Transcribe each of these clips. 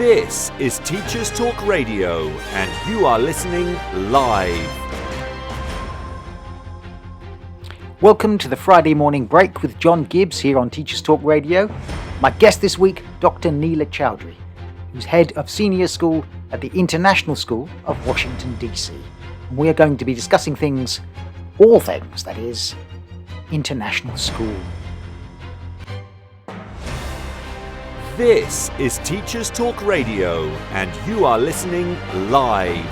This is Teachers Talk Radio, and you are listening live. Welcome to the Friday morning break with John Gibbs here on Teachers Talk Radio. My guest this week, Dr. Neela Chowdhury, who's head of senior school at the International School of Washington, D.C. And we are going to be discussing all things, that is, international school. This is Teachers Talk Radio, and you are listening live.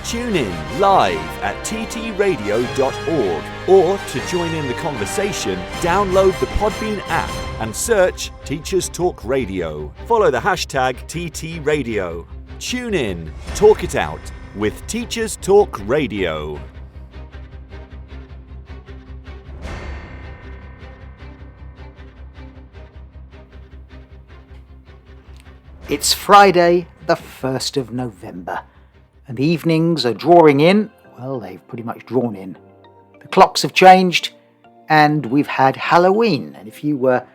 Tune in live at ttradio.org, or to join in the conversation, download the Podbean app and search Teachers Talk Radio. Follow the hashtag TTRadio. Tune in, talk it out with Teachers Talk Radio. It's Friday, the 1st of November, and the evenings are drawing in. Well, they've pretty much drawn in. The clocks have changed, and we've had Halloween. And if you were,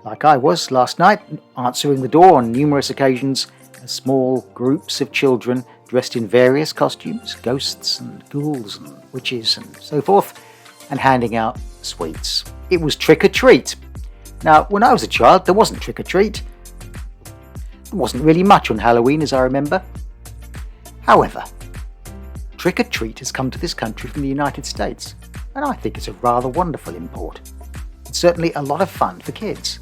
like I was last night, answering the door on numerous occasions, small groups of children dressed in various costumes, ghosts and ghouls and witches and so forth, and handing out sweets. It was trick-or-treat. Now, when I was a child, there wasn't trick-or-treat. There wasn't really much on Halloween, as I remember. However, trick-or-treat has come to this country from the United States, and I think it's a rather wonderful import. It's certainly a lot of fun for kids.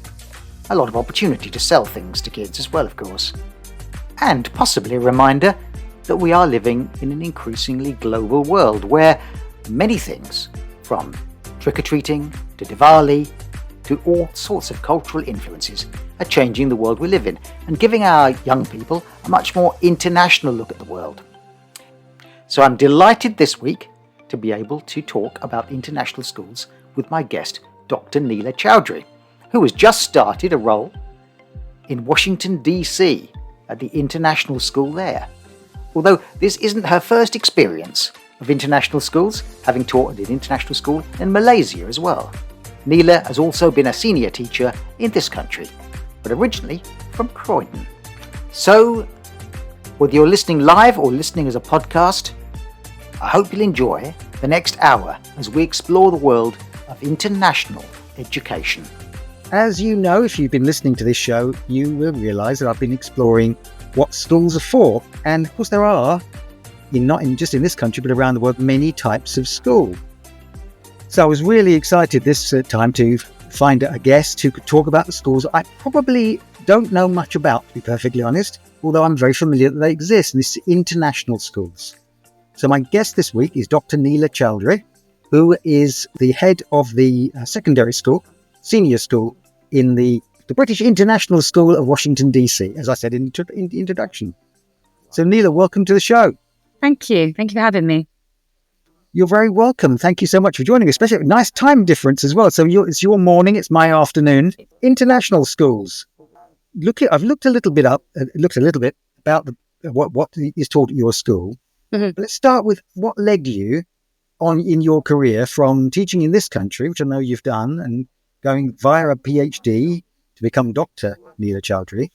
A lot of opportunity to sell things to kids as well, of course. And possibly a reminder that we are living in an increasingly global world where many things, from trick-or-treating to Diwali to all sorts of cultural influences, are changing the world we live in and giving our young people a much more international look at the world. So I'm delighted this week to be able to talk about international schools with my guest, Dr. Neela Chowdhury, who has just started a role in Washington, D.C. at the international school there. Although this isn't her first experience of international schools, having taught at an international school in Malaysia as well. Neela has also been a senior teacher in this country, but originally from Croydon. So, whether you're listening live or listening as a podcast, I hope you'll enjoy the next hour as we explore the world of international education. As you know, if you've been listening to this show, you will realise that I've been exploring what schools are for. And of course there are, not just in this country, but around the world, many types of school. So I was really excited this time to find a guest who could talk about the schools I probably don't know much about, to be perfectly honest, although I'm very familiar that they exist, and this is international schools. So my guest this week is Dr. Neela Chowdhury, who is the head of the secondary school, senior school, in the British International School of Washington, D.C., as I said in the introduction. So Neela, welcome to the show. Thank you. Thank you for having me. You're very welcome. Thank you so much for joining us, especially nice time difference as well. So it's your morning, it's my afternoon. International schools. I've looked a little bit about what is taught at your school. Mm-hmm. But let's start with what led you on in your career from teaching in this country, which I know you've done, and going via a PhD to become Dr. Neela Chowdhury,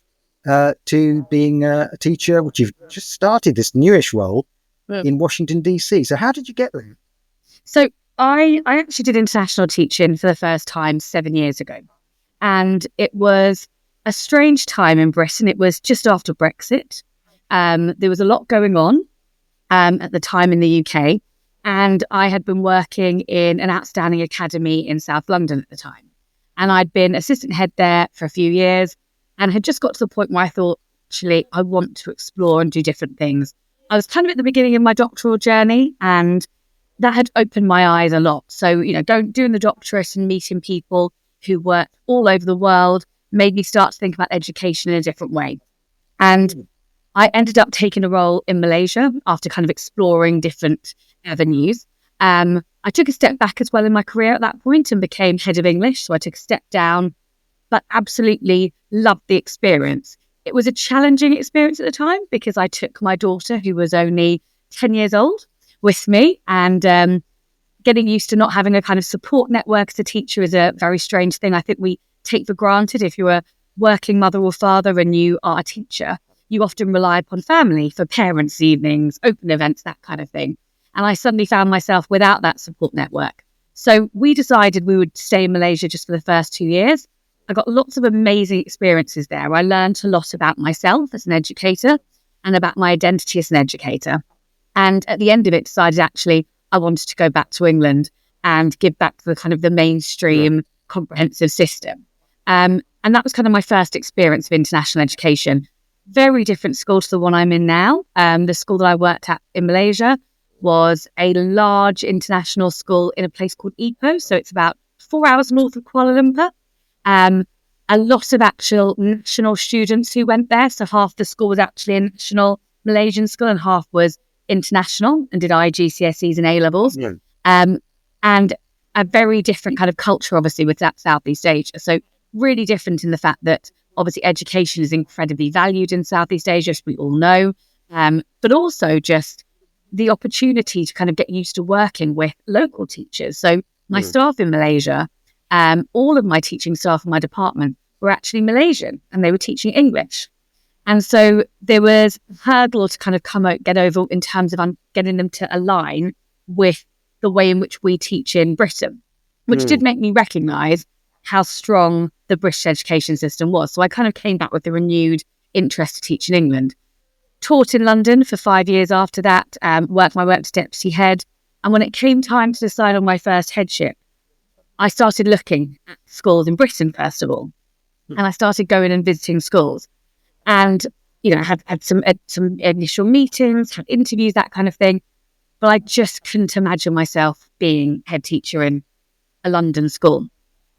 to being a teacher, which you've just started this newish role in Washington, D.C. So how did you get there? So I actually did international teaching for the first time 7 years ago. And it was a strange time in Britain. It was just after Brexit. There was a lot going on at the time in the UK. And I had been working in an outstanding academy in South London at the time. And I'd been assistant head there for a few years and had just got to the point where I thought, actually, I want to explore and do different things. I was kind of at the beginning of my doctoral journey, and that had opened my eyes a lot. So, doing the doctorate and meeting people who worked all over the world made me start to think about education in a different way. And I ended up taking a role in Malaysia after kind of exploring different avenues. I took a step back as well in my career at that point and became head of English. So I took a step down, but absolutely loved the experience. It was a challenging experience at the time because I took my daughter, who was only 10 years old, with me, and getting used to not having a kind of support network as a teacher is a very strange thing. I think we take for granted if you're a working mother or father and you are a teacher, you often rely upon family for parents' evenings, open events, that kind of thing. And I suddenly found myself without that support network. So we decided we would stay in Malaysia just for the first 2 years. I got lots of amazing experiences there. I learned a lot about myself as an educator and about my identity as an educator. And at the end of it, decided actually I wanted to go back to England and give back to the kind of the mainstream comprehensive system. And that was kind of my first experience of international education. Very different school to the one I'm in now. The school that I worked at in Malaysia was a large international school in a place called Ipoh. So it's about 4 hours north of Kuala Lumpur. A lot of actual national students who went there. So half the school was actually a national Malaysian school and half was international and did IGCSEs and A-levels. Yeah. And a very different kind of culture, obviously, with that Southeast Asia. So really different in the fact that obviously education is incredibly valued in Southeast Asia, as we all know, but also just the opportunity to kind of get used to working with local teachers. So my staff in Malaysia, all of my teaching staff in my department were actually Malaysian and they were teaching English. And so there was a hurdle to kind of get over in terms of getting them to align with the way in which we teach in Britain, which did make me recognise how strong the British education system was. So I kind of came back with a renewed interest to teach in England. Taught in London for 5 years after that, worked my way up to deputy head. And when it came time to decide on my first headship, I started looking at schools in Britain, first of all. And I started going and visiting schools. And, you know, had some initial meetings, had interviews, that kind of thing. But I just couldn't imagine myself being head teacher in a London school.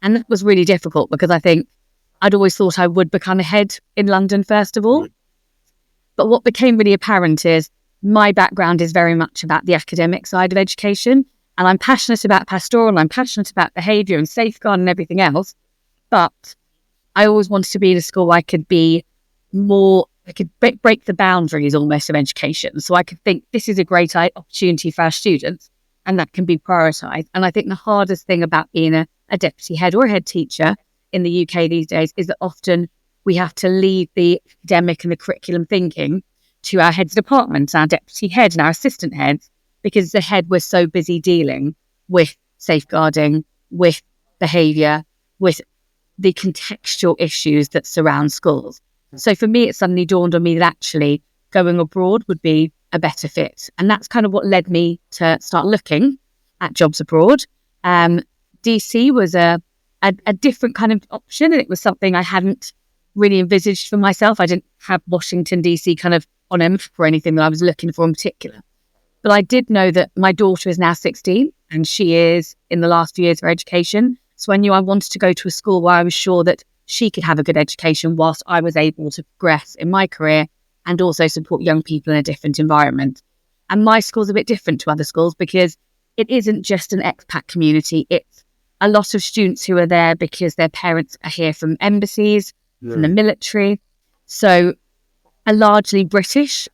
And that was really difficult because I think I'd always thought I would become a head in London, first of all. But what became really apparent is my background is very much about the academic side of education. And I'm passionate about pastoral, I'm passionate about behaviour and safeguard and everything else. But I always wanted to be in a school where I could be more, I could break the boundaries almost of education. So I could think this is a great opportunity for our students and that can be prioritised. And I think the hardest thing about being a deputy head or a head teacher in the UK these days is that often we have to leave the academic and the curriculum thinking to our heads of department, our deputy head and our assistant heads, because the head was so busy dealing with safeguarding, with behaviour, with the contextual issues that surround schools. So for me, it suddenly dawned on me that actually going abroad would be a better fit. And that's kind of what led me to start looking at jobs abroad. DC was a different kind of option, and it was something I hadn't really envisaged for myself. I didn't have Washington, DC kind of on M for anything that I was looking for in particular. But I did know that my daughter is now 16 and she is in the last few years of her education. So I knew I wanted to go to a school where I was sure that she could have a good education whilst I was able to progress in my career and also support young people in a different environment. And my school's a bit different to other schools because it isn't just an expat community. It's a lot of students who are there because their parents are here from embassies, from the military. So a largely British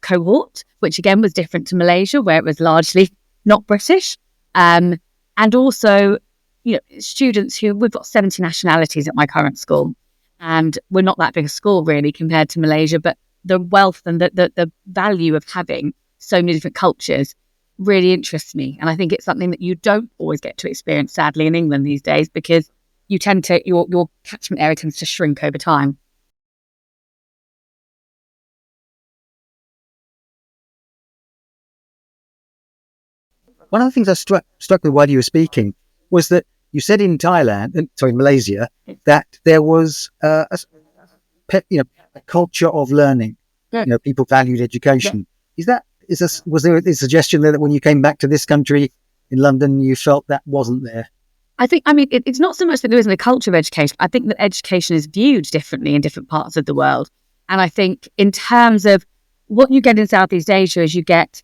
cohort, which again was different to Malaysia, where it was largely not British. And also, you know, students who, we've got 70 nationalities at my current school, and we're not that big a school really compared to Malaysia, but the wealth and the value of having so many different cultures really interests me. And I think it's something that you don't always get to experience, sadly, in England these days, because you tend to, your catchment area tends to shrink over time. One of the things that struck me while you were speaking was that you said in Malaysia, that there was a culture of learning. Yeah. You know, people valued education. Yeah. Was there a suggestion there that when you came back to this country in London, you felt that wasn't there? It's not so much that there isn't a culture of education. I think that education is viewed differently in different parts of the world. And I think in terms of what you get in Southeast Asia is you get,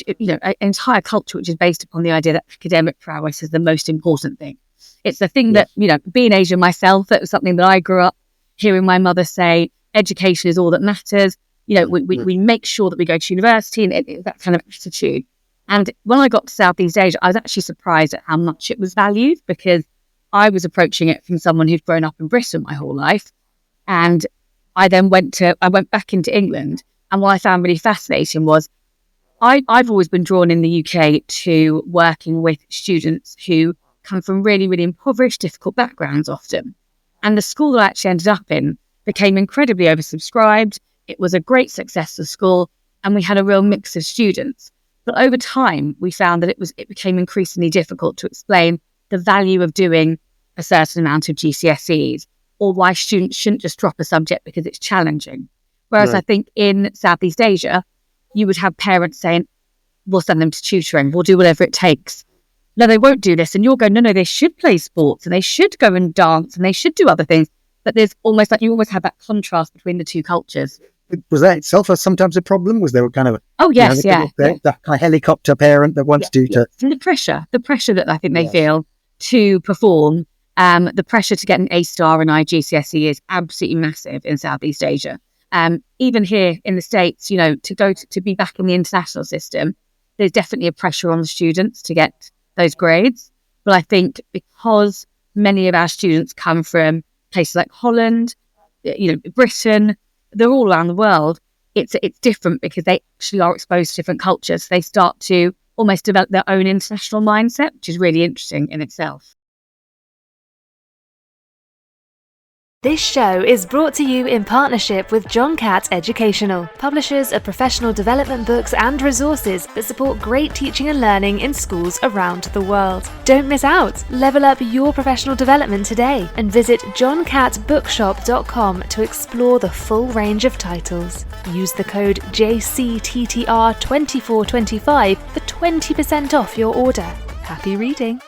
an entire culture which is based upon the idea that academic prowess is the most important thing. It's the thing that, being Asian myself, that was something that I grew up hearing my mother say, education is all that matters. We make sure that we go to university, and that kind of attitude. And when I got to Southeast Asia, I was actually surprised at how much it was valued, because I was approaching it from someone who'd grown up in Britain my whole life. And I went back into England, and what I found really fascinating was I've always been drawn in the UK to working with students who come from really, really impoverished, difficult backgrounds often. And the school that I actually ended up in became incredibly oversubscribed. It was a great successful school, and we had a real mix of students. But over time, we found that it became increasingly difficult to explain the value of doing a certain amount of GCSEs, or why students shouldn't just drop a subject because it's challenging. Whereas Right. I think in Southeast Asia, you would have parents saying, we'll send them to tutoring, we'll do whatever it takes. No, they won't do this. And you're going, no, they should play sports and they should go and dance and they should do other things. But there's almost like you always have that contrast between the two cultures. Was that itself sometimes a problem? Was there kind of Oh, yes, yeah. the kind of helicopter parent that wants to And the pressure that I think they Yes. feel to perform, the pressure to get an A star in IGCSE is absolutely massive in Southeast Asia. Even here in the States, to be back in the international system, there's definitely a pressure on the students to get those grades. But I think because many of our students come from places like Holland, Britain, they're all around the world, it's different because they actually are exposed to different cultures. They start to almost develop their own international mindset, which is really interesting in itself. This show is brought to you in partnership with John Catt Educational, publishers of professional development books and resources that support great teaching and learning in schools around the world. Don't miss out. Level up your professional development today and visit johncattbookshop.com to explore the full range of titles. Use the code JCTTR2425 for 20% off your order. Happy reading.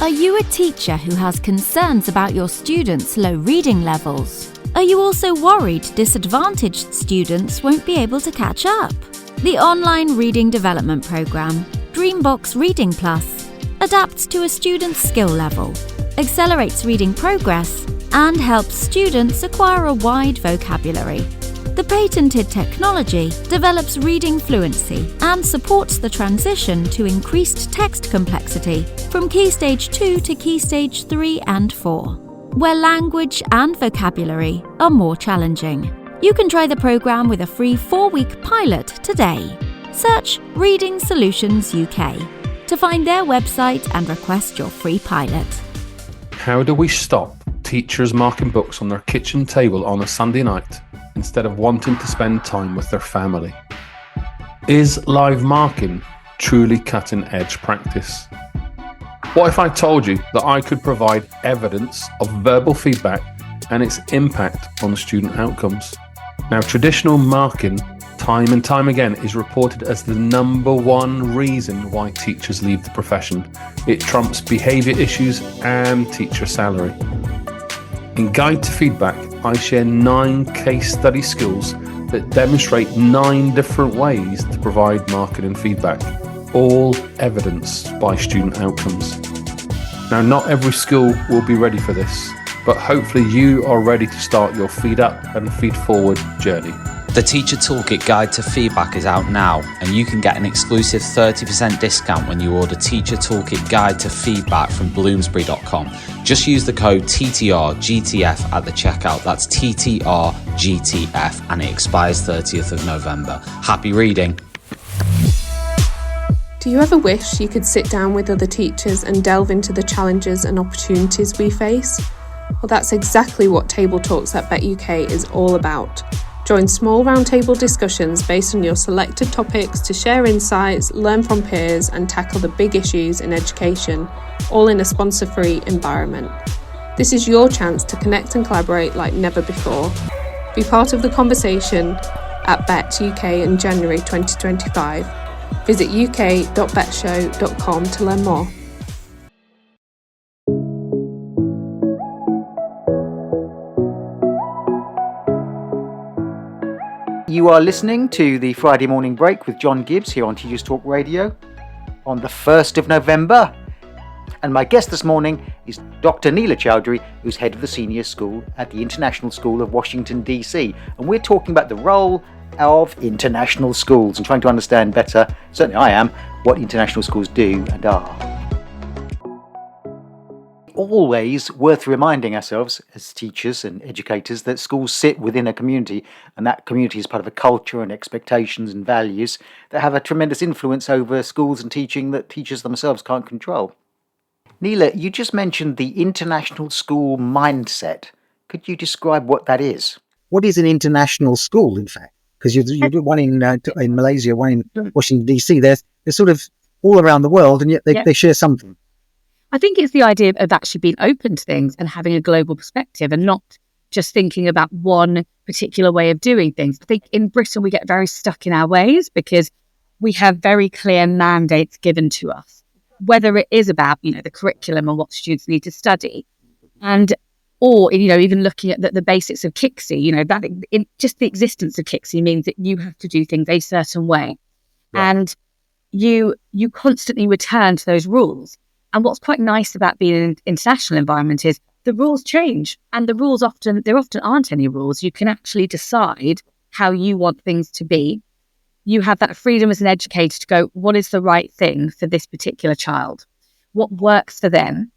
Are you a teacher who has concerns about your students' low reading levels? Are you also worried disadvantaged students won't be able to catch up? The online reading development program, Dreambox Reading Plus, adapts to a student's skill level, accelerates reading progress, and helps students acquire a wide vocabulary. The patented technology develops reading fluency and supports the transition to increased text complexity from Key Stage 2 to Key Stage 3 and 4, where language and vocabulary are more challenging. You can try the program with a free 4-week pilot today. Search Reading Solutions UK to find their website and request your free pilot. How do we stop teachers marking books on their kitchen table on a Sunday night instead of wanting to spend time with their family? Is live marking truly cutting-edge practice? What if I told you that I could provide evidence of verbal feedback and its impact on student outcomes? Now, traditional marking, time and time again, is reported as the number one reason why teachers leave the profession. It trumps behaviour issues and teacher salary. In Guide to Feedback, I share 9 case study skills that demonstrate 9 different ways to provide marking and feedback, all evidenced by student outcomes. Now, not every school will be ready for this, but hopefully you are ready to start your Feed Up and Feed Forward journey. The Teacher Toolkit Guide to Feedback is out now, and you can get an exclusive 30% discount when you order Teacher Toolkit Guide to Feedback from Bloomsbury.com. Just use the code TTRGTF at the checkout. That's TTRGTF, and it expires 30th of November. Happy reading. Do you ever wish you could sit down with other teachers and delve into the challenges and opportunities we face? Well, that's exactly what Table Talks at Bet UK is all about. Join small roundtable discussions based on your selected topics to share insights, learn from peers, and tackle the big issues in education, all in a sponsor-free environment. This is your chance to connect and collaborate like never before. Be part of the conversation at Bet UK in January 2025. Visit uk.betshow.com to learn more. You are listening to the Friday Morning Break with John Gibbs here on Teachers Talk Radio on the 1st of November. And my guest this morning is Dr. Neela Chowdhury, who's head of the senior school at the International School of Washington, D.C. And we're talking about the role of international schools and trying to understand better, certainly I am, what international schools do and are. always worth reminding ourselves as teachers and educators that schools sit within a community, and that community is part of a culture and expectations and values that have a tremendous influence over schools and teaching that teachers themselves can't control. Neela, you just mentioned the international school mindset. Could you describe what that is? What is an international school, in fact? Because you do one in Malaysia, one in Washington, D.C. They're sort of all around the world, and yet they share something. I think it's the idea of actually being open to things and having a global perspective and not just thinking about one particular way of doing things. I think in Britain, we get very stuck in our ways because we have very clear mandates given to us, whether it is about, the curriculum and what students need to study, or even looking at the basics of KIXI, just the existence of KIXI means that you have to do things a certain way. Right. And you constantly return to those rules. And what's quite nice about being in an international environment is the rules change, and the rules there often aren't any rules. You can actually decide how you want things to be. You have that freedom as an educator to go, what is the right thing for this particular child? What works for them?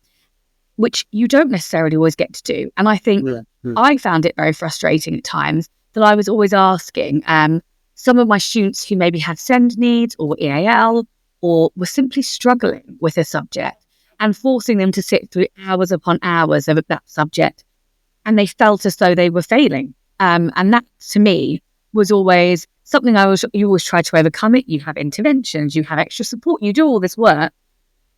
Which you don't necessarily always get to do. And I think I found it very frustrating at times that I was always asking some of my students who maybe had SEND needs or EAL or were simply struggling with a subject and forcing them to sit through hours upon hours of that subject. And they felt as though they were failing. And that, to me, was always something you always try to overcome it. You have interventions, you have extra support, you do all this work.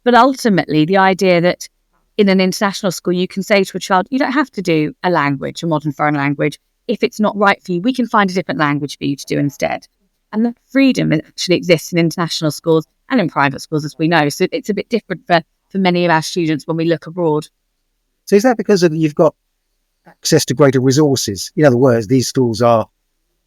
But ultimately, the idea that in an international school, you can say to a child, you don't have to do a language, a modern foreign language. If it's not right for you, we can find a different language for you to do instead. And that freedom actually exists in international schools and in private schools, as we know. So it's a bit different for many of our students when we look abroad. So is that because you've got access to greater resources? In other words, these schools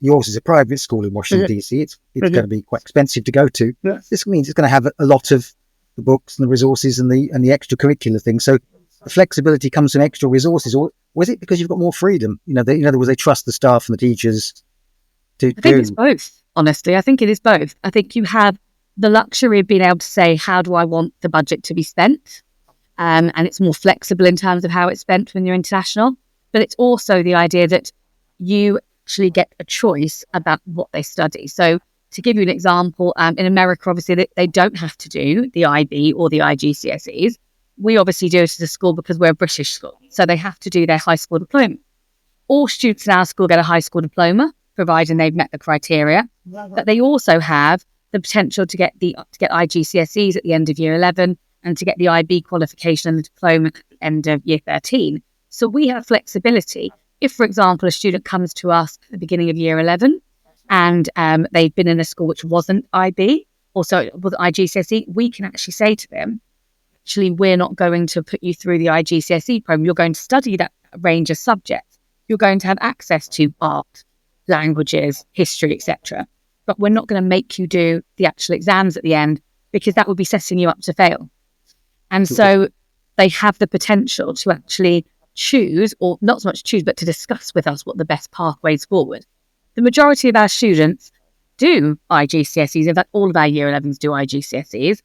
yours is a private school in Washington, D.C. It's going to be quite expensive to go to. Yeah. This means it's going to have a lot of the books and the resources and the extracurricular things. So the flexibility comes from extra resources, or was it because you've got more freedom? In other words, they trust the staff and the teachers to I think it's both, honestly. I think it is both. I think you have the luxury of being able to say, how do I want the budget to be spent? And it's more flexible in terms of how it's spent when you're international. But it's also the idea that you actually get a choice about what they study. So to give you an example, in America, obviously, they don't have to do the IB or the IGCSEs. We obviously do it as a school because we're a British school. So they have to do their high school diploma. All students in our school get a high school diploma, providing they've met the criteria. But they also have the potential to get IGCSEs at the end of year 11 and to get the IB qualification and the diploma at the end of year 13. So we have flexibility. If, for example, a student comes to us at the beginning of year 11 and they've been in a school which wasn't IB, or so it was IGCSE, we can actually say to them, actually, we're not going to put you through the IGCSE program. You're going to study that range of subjects. You're going to have access to art, languages, history, etc. But we're not going to make you do the actual exams at the end because that would be setting you up to fail. And so they have the potential to actually choose, or not so much choose, but to discuss with us what the best pathways forward. The majority of our students do IGCSEs. In fact, all of our year 11s do IGCSEs.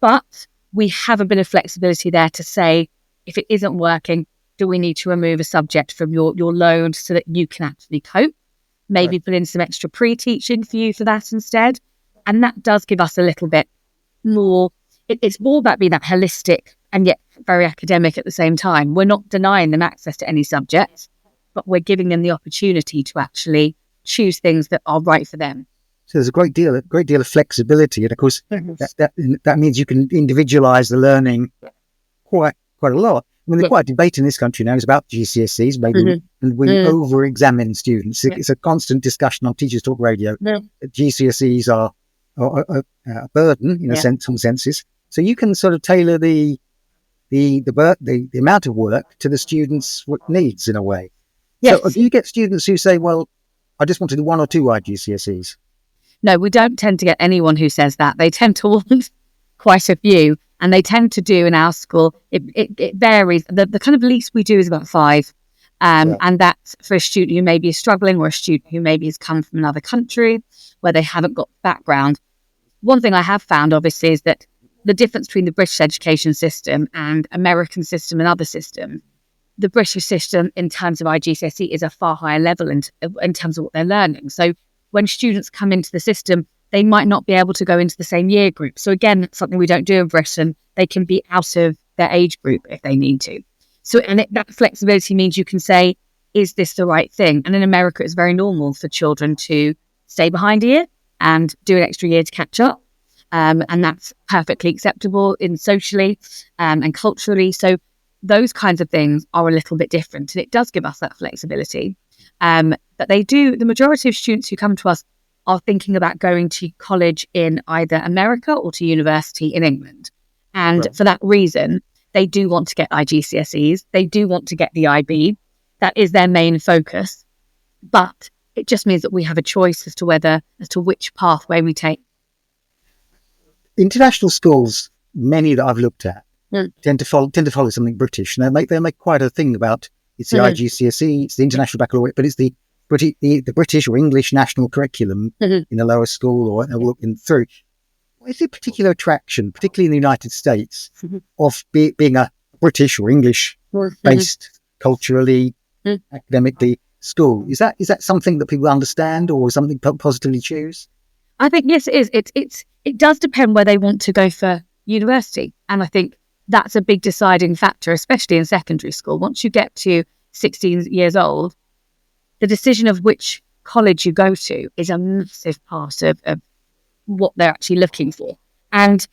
But we have a bit of flexibility there to say, if it isn't working, do we need to remove a subject from your load so that you can actually cope? Maybe put in some extra pre-teaching for you for that instead. And that does give us a little bit more, it's more about being that holistic and yet very academic at the same time. We're not denying them access to any subject, but we're giving them the opportunity to actually choose things that are right for them. So there's a great deal of flexibility, and of course that means you can individualize the learning quite a lot. I mean, there's quite a debate in this country now. It's about GCSEs, maybe, and we over-examine students. It's a constant discussion on Teachers Talk Radio. GCSEs are a burden in some senses. So you can sort of tailor the amount of work to the students' needs in a way. Yes. So do you get students who say, "Well, I just want to do one or two IGCSEs"? No, we don't tend to get anyone who says that. They tend to want quite a few, and they tend to do in our school. It varies. The kind of least we do is about 5. And that's for a student who maybe is struggling, or a student who maybe has come from another country where they haven't got background. One thing I have found, obviously, is that the difference between the British education system and American system and other systems. The British system, in terms of IGCSE, is a far higher level in terms of what they're learning. So when students come into the system, they might not be able to go into the same year group. So again, that's something we don't do in Britain. They can be out of their age group if they need to. So, and that flexibility means you can say, is this the right thing? And in America, it's very normal for children to stay behind a year and do an extra year to catch up. And that's perfectly acceptable in socially and culturally. So those kinds of things are a little bit different. And it does give us that flexibility. But the majority of students who come to us are thinking about going to college in either America or to university in England. And for that reason, they do want to get IGCSEs. They do want to get the IB. That is their main focus. But it just means that we have a choice as to which pathway we take. International schools, many that I've looked at, tend to follow something British. And they make quite a thing about it's the IGCSE, it's the International Baccalaureate, but it's the British or English national curriculum in the lower school or looking through. What is the particular attraction, particularly in the United States, of being a British or English-based culturally, academically school? Is that something that people understand or something positively choose? I think, yes, it is. It does depend where they want to go for university. And I think that's a big deciding factor, especially in secondary school. Once you get to 16 years old, the decision of which college you go to is a massive part of what they're actually looking for. And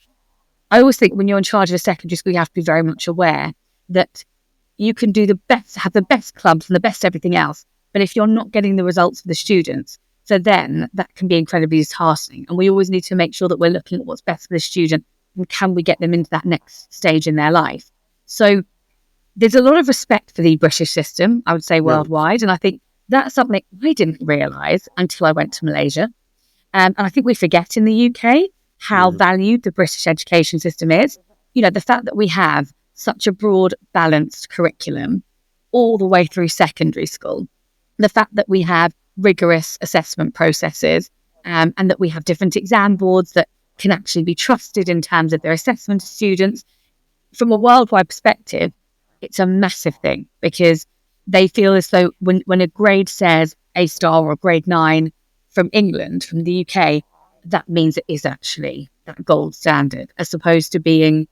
I always think when you're in charge of a secondary school, you have to be very much aware that you can do have the best clubs and the best everything else. But if you're not getting the results for the students, so then that can be incredibly disheartening. And we always need to make sure that we're looking at what's best for the student and can we get them into that next stage in their life. So there's a lot of respect for the British system, I would say, worldwide. And I think that's something I didn't realise until I went to Malaysia. And I think we forget in the UK how valued the British education system is. You know, the fact that we have such a broad, balanced curriculum all the way through secondary school. The fact that we have rigorous assessment processes and that we have different exam boards that can actually be trusted in terms of their assessment of students. From a worldwide perspective, it's a massive thing because they feel as though when a grade says A star or grade 9 from England, from the UK, that means it is actually that gold standard, as opposed to being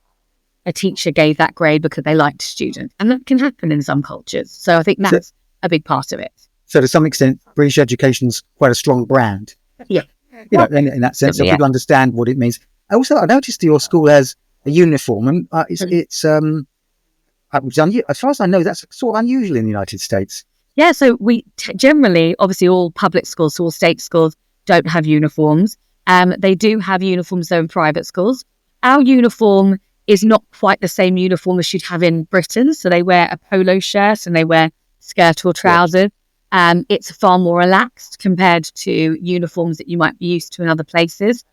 a teacher gave that grade because they liked a student. And that can happen in some cultures. So I think that's a big part of it. So to some extent, British education's quite a strong brand. Yeah. You know, in that sense, so people understand what it means. I noticed your school has a uniform, and it's as far as I know, that's sort of unusual in the United States. Yeah, so we generally, obviously, all public schools, all state schools don't have uniforms. They do have uniforms though in private schools. Our uniform is not quite the same uniform as you'd have in Britain. So they wear a polo shirt and they wear skirt or trousers. It's far more relaxed compared to uniforms that you might be used to in other places.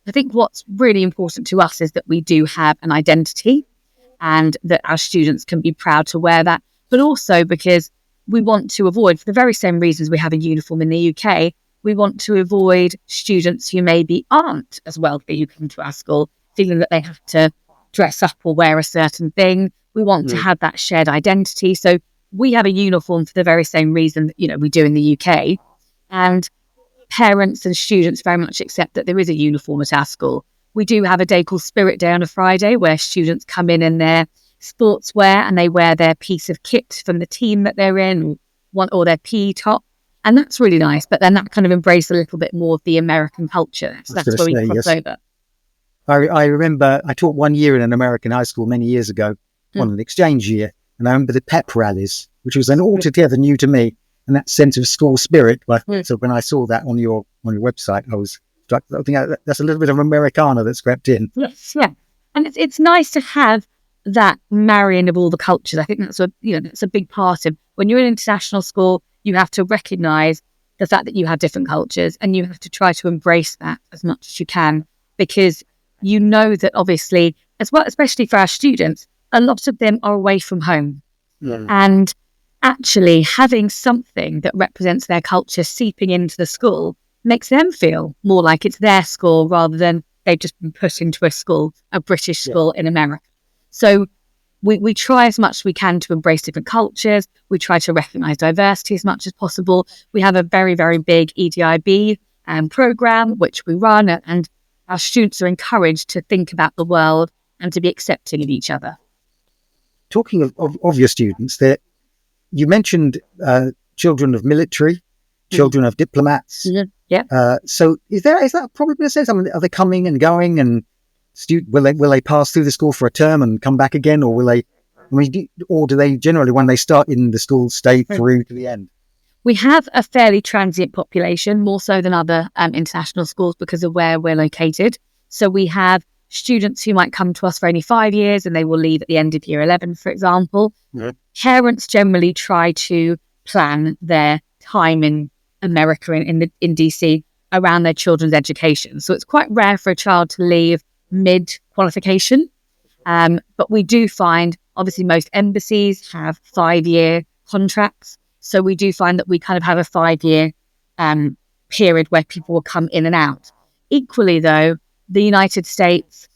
I think what's really important to us is that we do have an identity and that our students can be proud to wear that, but also because we want to avoid, for the very same reasons we have a uniform in the UK, we want to avoid students who maybe aren't as wealthy who come to our school feeling that they have to dress up or wear a certain thing. We want to have that shared identity. So we have a uniform for the very same reason that, we do in the UK. And parents and students very much accept that there is a uniform at our school. We do have a day called Spirit Day on a Friday where students come in their sportswear and they wear their piece of kit from the team that they're in or their PE top. And that's really nice. But then that kind of embraces a little bit more of the American culture. So that's where we cross over. I remember I taught 1 year in an American high school many years ago on an exchange year. And I remember the pep rallies, which was an altogether new to me, and that sense of school spirit. So when I saw that on your website, I was struck. I think that's a little bit of Americana that's crept in. Yes, yeah, and it's nice to have that marrying of all the cultures. I think that's a big part of when you're in an international school. You have to recognise the fact that you have different cultures, and you have to try to embrace that as much as you can, because you know that obviously, as well, especially for our students, a lot of them are away from home. Yeah. And actually having something that represents their culture seeping into the school makes them feel more like it's their school rather than they've just been put into a British school in America. So we try as much as we can to embrace different cultures. We try to recognise diversity as much as possible. We have a very, very big EDIB program, which we run, and our students are encouraged to think about the world and to be accepting of each other. Talking of your students, you mentioned children of military, children of diplomats. Yeah. So is that probably going to say something? Are they coming and going, and will they pass through the school for a term and come back again, or do they generally, when they start in the school, stay through to the end? We have a fairly transient population, more so than other international schools because of where we're located. So we have students who might come to us for only 5 years and they will leave at the end of year 11, for example. Mm-hmm. Parents generally try to plan their time in America, in DC, around their children's education. So it's quite rare for a child to leave mid-qualification. But we do find, obviously, most embassies have 5-year contracts. So we do find that we kind of have a 5-year period where people will come in and out. Equally, though, the United States,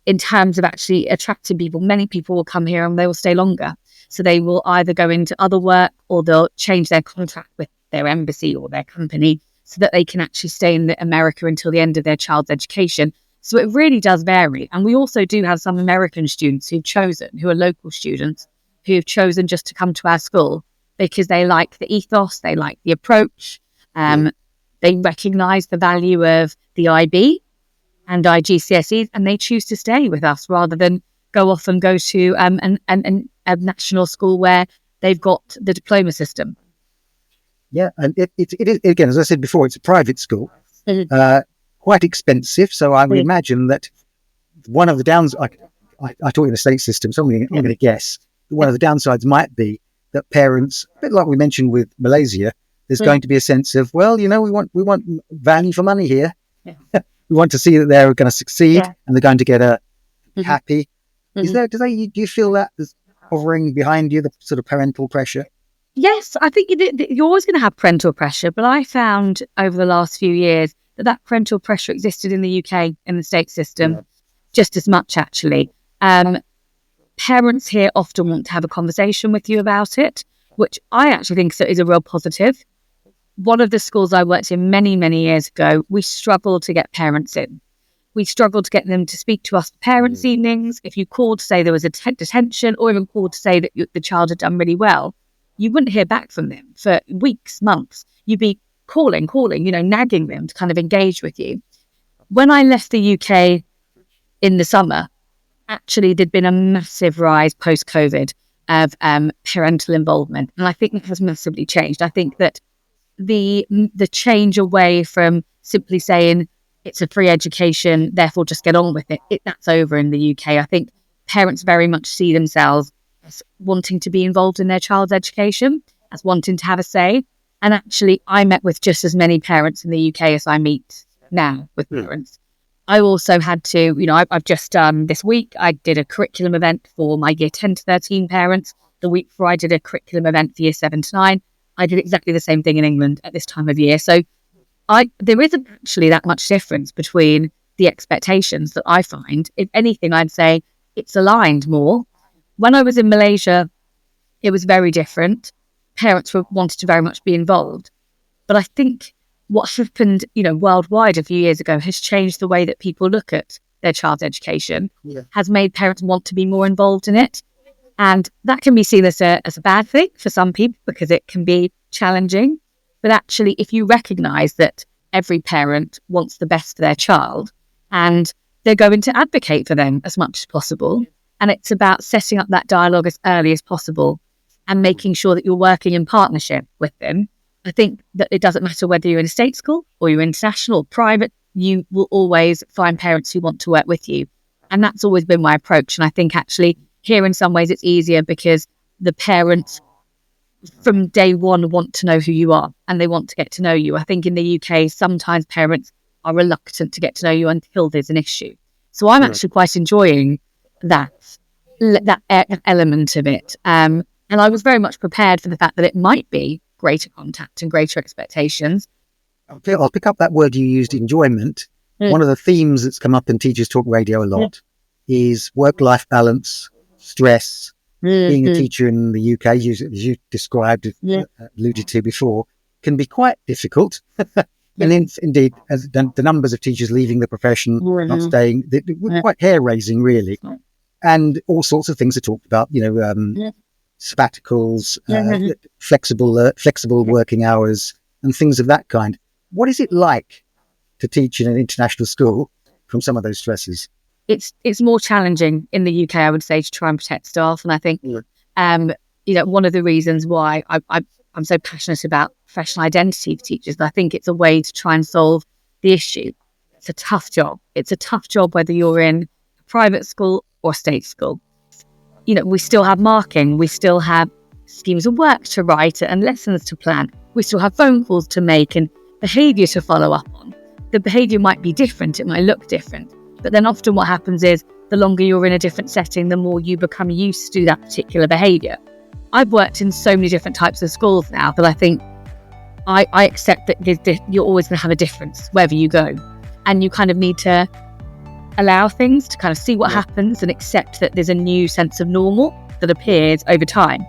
in terms of actually attracting people, many people will come here and they will stay longer. So they will either go into other work or they'll change their contract with their embassy or their company so that they can actually stay in America until the end of their child's education. So it really does vary. And we also do have some American students who are local students, who've chosen just to come to our school because they like the ethos, they like the approach, they recognise the value of the IB and IGCSEs, and they choose to stay with us rather than go off and go to a national school where they've got the diploma system. Yeah, and it is, again, as I said before, it's a private school, quite expensive. So I would imagine that one of the downsides, I taught in the state system, so I'm going to guess that one of the downsides might be that parents, a bit like we mentioned with Malaysia, there's going to be a sense of, well, we want value for money here. Yeah. We want to see that they're going to succeed and they're going to get happy. Mm-hmm. Do you feel that there's hovering behind you, the sort of parental pressure? Yes, I think you're always going to have parental pressure, but I found over the last few years that parental pressure existed in the UK, in the state system, just as much, actually. Parents here often want to have a conversation with you about it, which I actually think is a real positive. One of the schools I worked in many, many years ago, we struggled to get parents in. We struggled to get them to speak to us for parents' evenings. If you called to say there was a detention, or even called to say that the child had done really well, you wouldn't hear back from them for weeks, months. You'd be calling, nagging them to kind of engage with you. When I left the UK in the summer, actually there'd been a massive rise post-COVID of parental involvement. And I think that has massively changed. I think that the change away from simply saying it's a free education, therefore just get on with it, that's over in the UK. I think parents very much see themselves as wanting to be involved in their child's education, as wanting to have a say. And actually, I met with just as many parents in the UK as I meet now with parents. I also had to, I've just done this week, I did a curriculum event for my year 10 to 13 parents. The week before, I did a curriculum event for year 7 to 9. I did exactly the same thing in England at this time of year. So there isn't actually that much difference between the expectations that I find. If anything, I'd say it's aligned more. When I was in Malaysia, it was very different. Parents wanted to very much be involved. But I think what happened, worldwide a few years ago has changed the way that people look at their child's education, has made parents want to be more involved in it. And that can be seen as a bad thing for some people because it can be challenging. But actually, if you recognise that every parent wants the best for their child and they're going to advocate for them as much as possible, and it's about setting up that dialogue as early as possible and making sure that you're working in partnership with them, I think that it doesn't matter whether you're in a state school or you're international or private, you will always find parents who want to work with you. And that's always been my approach. And I think actually here in some ways it's easier because the parents from day one want to know who you are and they want to get to know you. I think in the UK, sometimes parents are reluctant to get to know you until there's an issue. So I'm actually quite enjoying that element of it. And I was very much prepared for the fact that it might be greater contact and greater expectations. I'll pick up that word you used, enjoyment. one of the themes that's come up in Teachers Talk Radio a lot is work-life balance, stress. Being a teacher in the UK, as you described, alluded to before, can be quite difficult. And indeed, as the numbers of teachers leaving the profession, not staying, they're quite hair-raising, really. And all sorts of things are talked about, sabbaticals, flexible working hours, and things of that kind. What is it like to teach in an international school from some of those stresses? It's more challenging in the UK, I would say, to try and protect staff. And I think, one of the reasons why I'm so passionate about professional identity for teachers, I think it's a way to try and solve the issue. It's a tough job. It's a tough job whether you're in a private school or state school. We still have marking. We still have schemes of work to write and lessons to plan. We still have phone calls to make and behaviour to follow up on. The behaviour might be different. It might look different. But then often what happens is the longer you're in a different setting, the more you become used to that particular behaviour. I've worked in so many different types of schools now that I think I accept that you're always going to have a difference wherever you go. And you kind of need to allow things to kind of see what happens and accept that there's a new sense of normal that appears over time.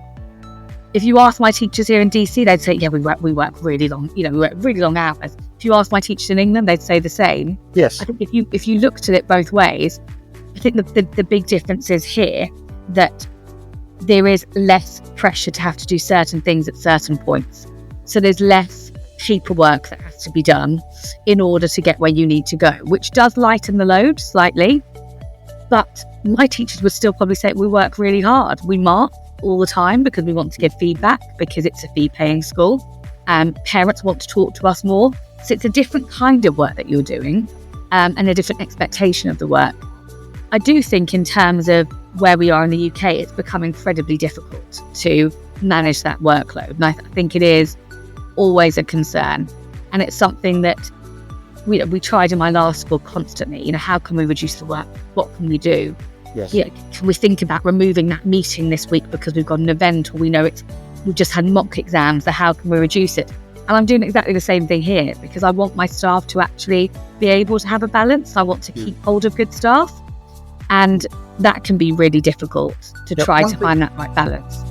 If you ask my teachers here in DC, they'd say, we work really long, we work really long hours. If you ask my teachers in England, they'd say the same. Yes. I think if you looked at it both ways, I think the big difference is here that there is less pressure to have to do certain things at certain points. So there's less paperwork that has to be done in order to get where you need to go, which does lighten the load slightly. But my teachers would still probably say we work really hard. We mark all the time because we want to give feedback because it's a fee-paying school. Parents want to talk to us more. So it's a different kind of work that you're doing and a different expectation of the work. I do think in terms of where we are in the UK, it's become incredibly difficult to manage that workload. And I think it is always a concern. And it's something that we tried in my last school constantly. How can we reduce the work? What can we do? Yes. Can we think about removing that meeting this week because we've got an event or we know we've just had mock exams, so how can we reduce it? And I'm doing exactly the same thing here because I want my staff to actually be able to have a balance. I want to keep hold of good staff. And that can be really difficult to try to find that right balance.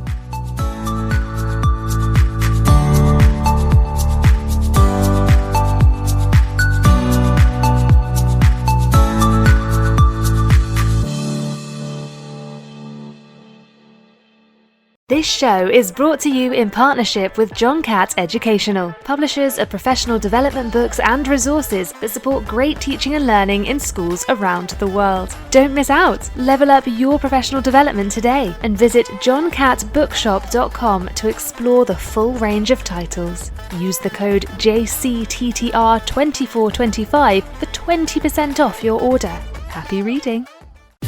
This show is brought to you in partnership with John Catt Educational, publishers of professional development books and resources that support great teaching and learning in schools around the world. Don't miss out. Level up your professional development today and visit johncattbookshop.com to explore the full range of titles. Use the code JCTTR2425 for 20% off your order. Happy reading.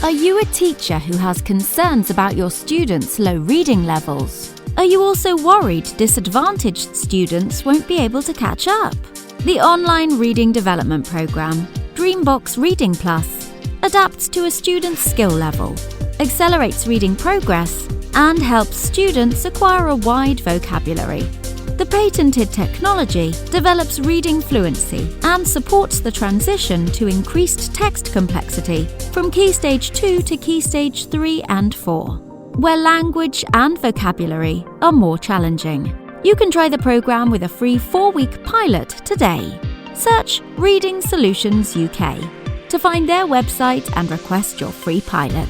Are you a teacher who has concerns about your students' low reading levels? Are you also worried disadvantaged students won't be able to catch up? The online reading development program, Dreambox Reading Plus, adapts to a student's skill level, accelerates reading progress, and helps students acquire a wide vocabulary. The patented technology develops reading fluency and supports the transition to increased text complexity from Key Stage 2 to Key Stage 3 and 4, where language and vocabulary are more challenging. You can try the program with a free 4-week pilot today. Search Reading Solutions UK to find their website and request your free pilot.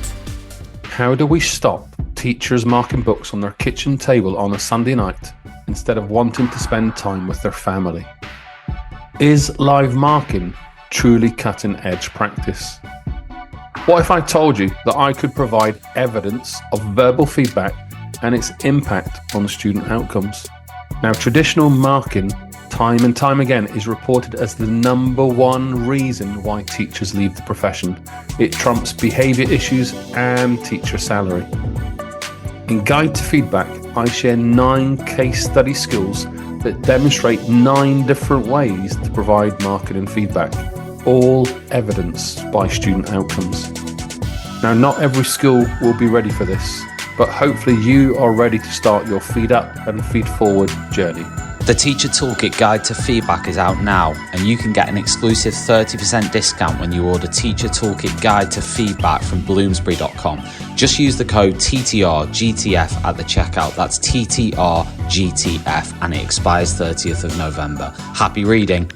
How do we stop teachers marking books on their kitchen table on a Sunday night instead of wanting to spend time with their family? Is live marking truly cutting-edge practice? What if I told you that I could provide evidence of verbal feedback and its impact on student outcomes? Now, traditional marking, time and time again, is reported as the #1 reason why teachers leave the profession. It trumps behaviour issues and teacher salary. In Guide to Feedback, I share 9 case study skills that demonstrate 9 different ways to provide marking and feedback, all evidenced by student outcomes. Now, not every school will be ready for this, but hopefully you are ready to start your Feed Up and Feed Forward journey. The Teacher Toolkit Guide to Feedback is out now, and you can get an exclusive 30% discount when you order Teacher Toolkit Guide to Feedback from Bloomsbury.com. Just use the code TTRGTF at the checkout. That's TTRGTF, and it expires 30th of November. Happy reading.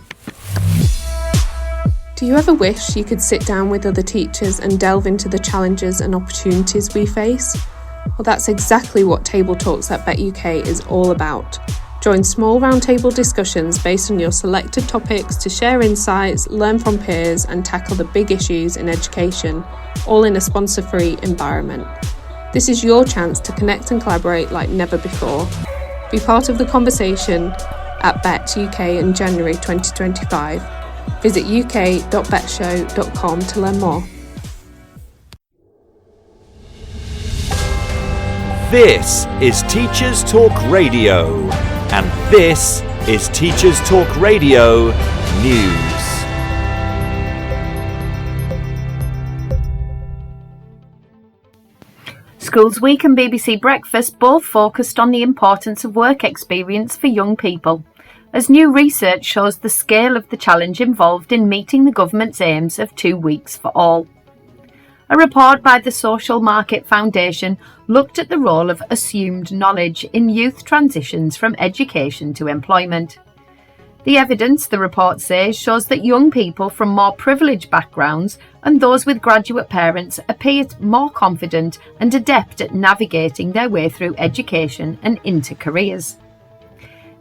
Do you ever wish you could sit down with other teachers and delve into the challenges and opportunities we face? Well, that's exactly what Table Talks at Bet UK is all about. Join small roundtable discussions based on your selected topics to share insights, learn from peers, and tackle the big issues in education, all in a sponsor-free environment. This is your chance to connect and collaborate like never before. Be part of the conversation at Bet UK in January 2025. Visit uk.betshow.com to learn more. This is Teachers Talk Radio, and this is Teachers Talk Radio News. Schools Week and BBC Breakfast both focused on the importance of work experience for young people, as new research shows the scale of the challenge involved in meeting the government's aims of 2 weeks for all. A report by the Social Market Foundation looked at the role of assumed knowledge in youth transitions from education to employment. The evidence, the report says, shows that young people from more privileged backgrounds and those with graduate parents appear more confident and adept at navigating their way through education and into careers.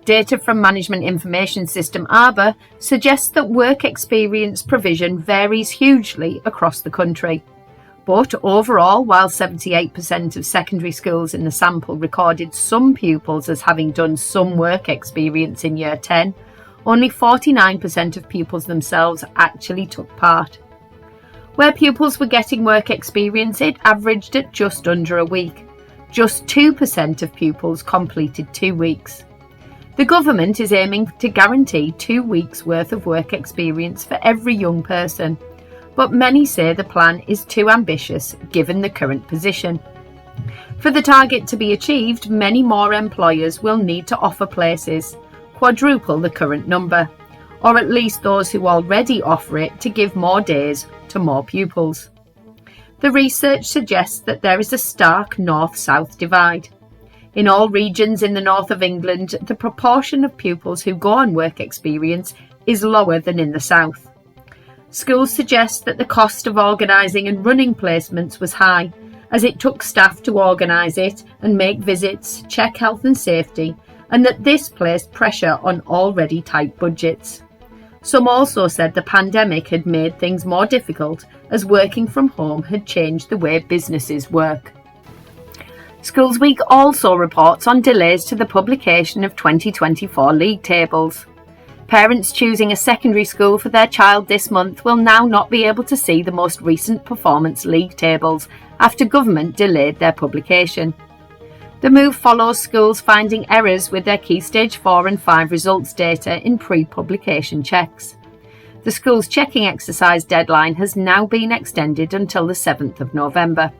Data from Management Information System ARBA suggests that work experience provision varies hugely across the country. But overall, while 78% of secondary schools in the sample recorded some pupils as having done some work experience in Year 10, only 49% of pupils themselves actually took part. Where pupils were getting work experience, it averaged at just under a week. Just 2% of pupils completed 2 weeks. The government is aiming to guarantee 2 weeks' worth of work experience for every young person, but many say the plan is too ambitious given the current position. For the target to be achieved, many more employers will need to offer places, quadruple the current number, or at least those who already offer it to give more days to more pupils. The research suggests that there is a stark north-south divide. In all regions in the north of England, the proportion of pupils who go on work experience is lower than in the south. Schools suggest that the cost of organising and running placements was high, as it took staff to organise it and make visits, check health and safety, and that this placed pressure on already tight budgets. Some also said the pandemic had made things more difficult, as working from home had changed the way businesses work. Schools Week also reports on delays to the publication of 2024 league tables. Parents choosing a secondary school for their child this month will now not be able to see the most recent performance league tables after government delayed their publication. The move follows schools finding errors with their Key Stage 4 and 5 results data in pre-publication checks. The school's checking exercise deadline has now been extended until the 7th of November.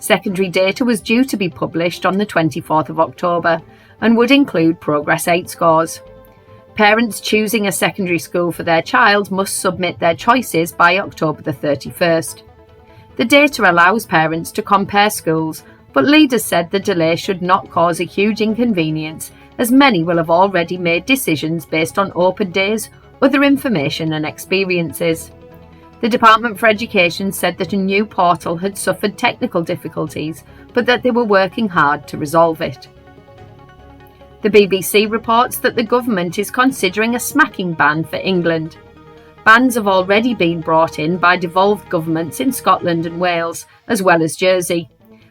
Secondary data was due to be published on the 24th of October and would include Progress 8 scores. Parents choosing a secondary school for their child must submit their choices by October the 31st. The data allows parents to compare schools, but leaders said the delay should not cause a huge inconvenience, as many will have already made decisions based on open days, other information and experiences. The Department for Education said that a new portal had suffered technical difficulties, but that they were working hard to resolve it. The BBC reports that the government is considering a smacking ban for England. Bans have already been brought in by devolved governments in Scotland and Wales, as well as Jersey,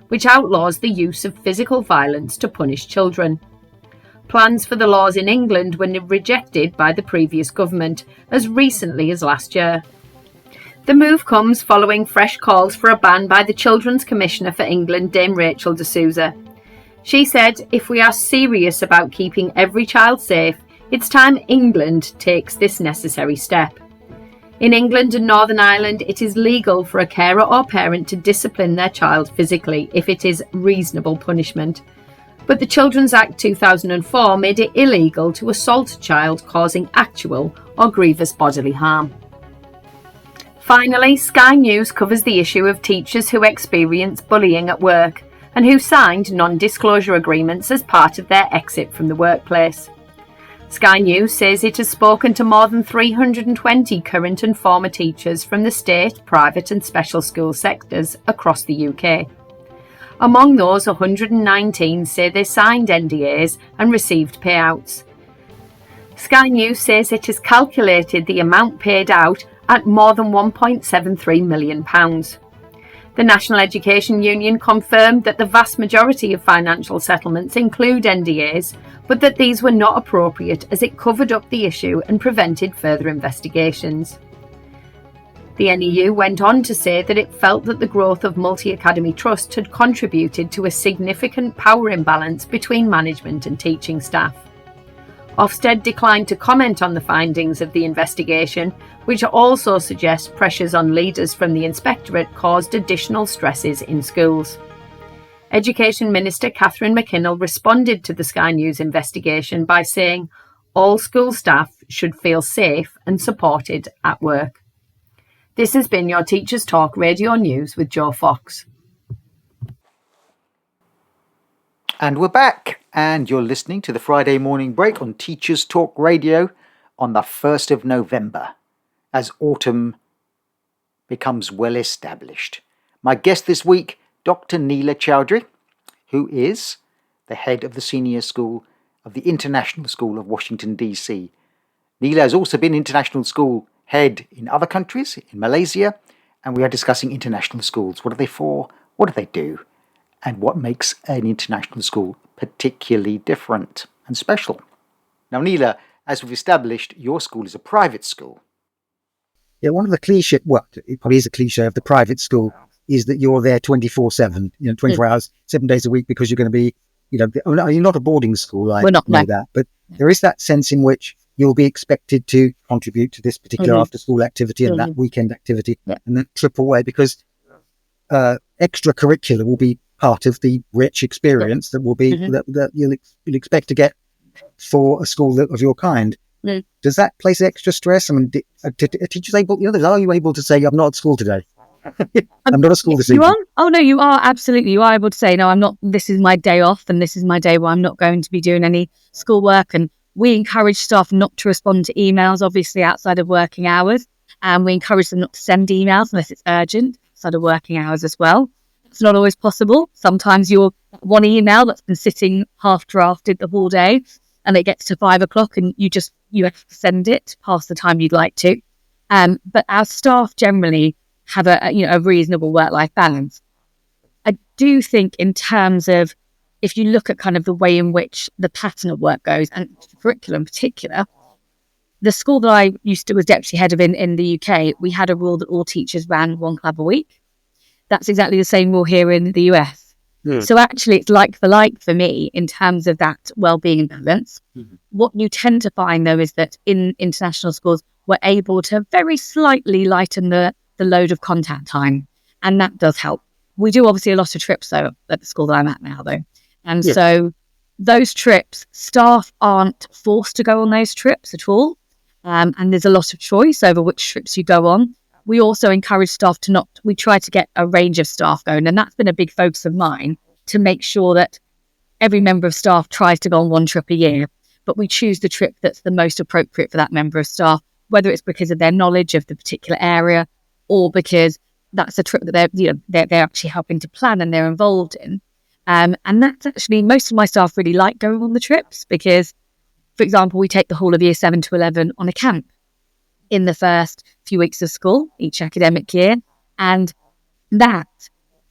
which outlaws the use of physical violence to punish children. Plans for the laws in England were rejected by the previous government as recently as last year. The move comes following fresh calls for a ban by the Children's Commissioner for England, Dame Rachel de Souza. She said, "If we are serious about keeping every child safe, it's time England takes this necessary step." In England and Northern Ireland, it is legal for a carer or parent to discipline their child physically if it is reasonable punishment. But the Children's Act 2004 made it illegal to assault a child causing actual or grievous bodily harm. Finally, Sky News covers the issue of teachers who experience bullying at work and who signed non-disclosure agreements as part of their exit from the workplace. Sky News says it has spoken to more than 320 current and former teachers from the state, private and special school sectors across the UK. Among those, 119 say they signed NDAs and received payouts. Sky News says it has calculated the amount paid out at more than £1.73 million. The National Education Union confirmed that the vast majority of financial settlements include NDAs, but that these were not appropriate as it covered up the issue and prevented further investigations. The NEU went on to say that it felt that the growth of multi-academy trusts had contributed to a significant power imbalance between management and teaching staff. Ofsted declined to comment on the findings of the investigation, which also suggests pressures on leaders from the inspectorate caused additional stresses in schools. Education Minister Catherine McKinnell responded to the Sky News investigation by saying all school staff should feel safe and supported at work. This has been your Teachers Talk Radio News with Joe Fox. And we're back, and you're listening to the Friday morning break on Teachers Talk Radio on the 1st of November, as autumn becomes well established. My guest this week, Dr. Neela Chowdhury, who is the head of the Senior School of the International School of Washington, D.C. Neela has also been International School head in other countries, in Malaysia, and we are discussing international schools. What are they for? What do they do? And what makes an international school particularly different and special? Now, Neela, as we've established, your school is a private school. Yeah, one of the cliche, well, it probably is a cliche of the private school, is that you're there 24/7, 24 hours, 7 days a week, because you're going to be, you're not a boarding school. I know that, but there is that sense in which you'll be expected to contribute to this particular after-school activity and that weekend activity, and then trip away, because extracurricular will be part of the rich experience that will be that you'll expect to get for a school of your kind. Does that place extra stress? I mean, are teachers able? Are you able to say, "I'm not at school today"? I'm not at school this evening. You are? Oh no, you are absolutely. You are able to say, "No, I'm not. This is my day off, and this is my day where I'm not going to be doing any schoolwork." And we encourage staff not to respond to emails, obviously outside of working hours, and we encourage them not to send emails unless it's urgent outside of working hours as well. It's not always possible. Sometimes you're one email that's been sitting half drafted the whole day, and it gets to 5 o'clock, and you have to send it past the time you'd like to. But our staff generally have a reasonable work-life balance. I do think in terms of, if you look at kind of the way in which the pattern of work goes, and curriculum in particular, the school that I was deputy head of in the UK, we had a rule that all teachers ran one club a week. That's exactly the same rule here in the US. So actually it's like for me in terms of that well-being and balance. What you tend to find though is that in international schools, we're able to very slightly lighten the load of contact time. And that does help. We do obviously a lot of trips though at the school that I'm at now though. And so those trips, staff aren't forced to go on those trips at all. And there's a lot of choice over which trips you go on. We also encourage staff we try to get a range of staff going. And that's been a big focus of mine, to make sure that every member of staff tries to go on one trip a year. But we choose the trip that's the most appropriate for that member of staff, whether it's because of their knowledge of the particular area or because that's a trip that they're actually helping to plan and they're involved in. And that's actually, most of my staff really like going on the trips because, for example, we take the whole of year 7 to 11 on a camp in the first few weeks of school each academic year. And that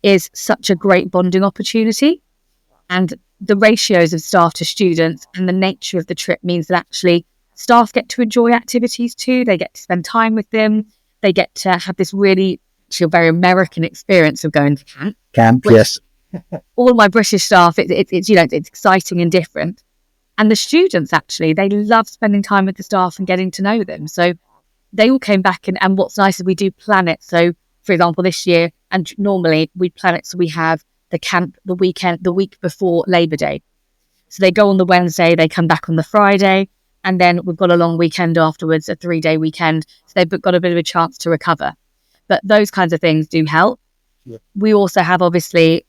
is such a great bonding opportunity. And the ratios of staff to students and the nature of the trip means that actually staff get to enjoy activities too. They get to spend time with them. They get to have this really very American experience of going to camp. Camp, yes. All my British staff, it's exciting and different. And the students, actually, they love spending time with the staff and getting to know them. So they all came back, and what's nice is we do plan it. So, for example, this year, and normally we plan it so we have the camp the week before Labour Day. So they go on the Wednesday, they come back on the Friday, and then we've got a long weekend afterwards, a 3-day weekend. So they've got a bit of a chance to recover. But those kinds of things do help. Yeah. We also have, obviously,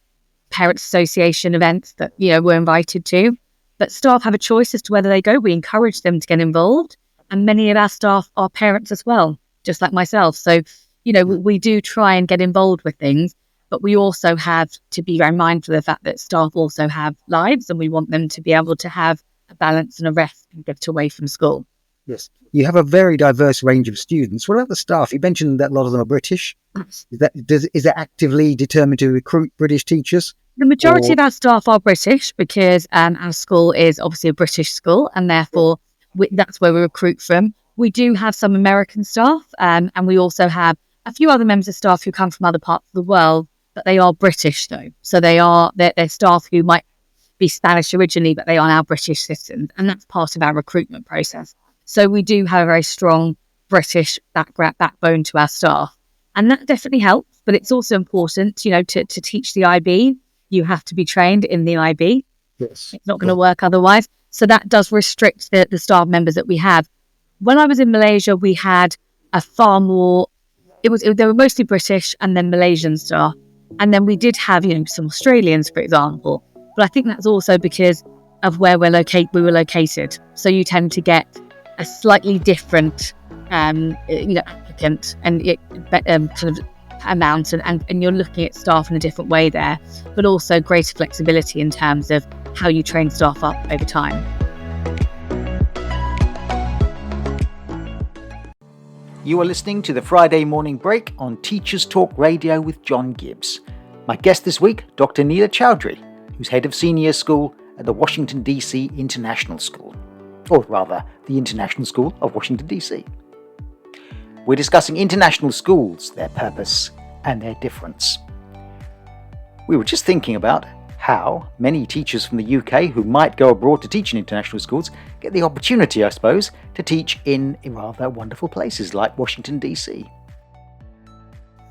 Parents Association events that, we're invited to. But staff have a choice as to whether they go. We encourage them to get involved. And many of our staff are parents as well, just like myself. So, we do try and get involved with things. But we also have to be very mindful of the fact that staff also have lives, and we want them to be able to have a balance and a rest and get away from school. Yes. You have a very diverse range of students. What about the staff? You mentioned that a lot of them are British. Is that actively determined to recruit British teachers? The majority of our staff are British because our school is obviously a British school, and therefore that's where we recruit from. We do have some American staff, and we also have a few other members of staff who come from other parts of the world, but they are British though. So they're staff who might be Spanish originally, but they are now British citizens, and that's part of our recruitment process. So we do have a very strong British backbone to our staff, and that definitely helps. But it's also important, to teach the IB, you have to be trained in the IB. Yes. It's not going to work otherwise. So that does restrict the staff members that we have. When I was in Malaysia, we had a far more. They were mostly British and then Malaysian staff, and then we did have some Australians, for example. But I think that's also because of where we were located. So you tend to get a slightly different, applicant and kind of amount, and you're looking at staff in a different way there, but also greater flexibility in terms of how you train staff up over time. You are listening to the Friday Morning Break on Teachers Talk Radio with John Gibbs. My guest this week, Dr. Neela Chowdhury, who's head of senior school at the Washington DC International School, or rather, the International School of Washington DC. We're discussing international schools, their purpose and their difference. We were just thinking about how many teachers from the UK who might go abroad to teach in international schools get the opportunity, I suppose, to teach in rather wonderful places like Washington DC.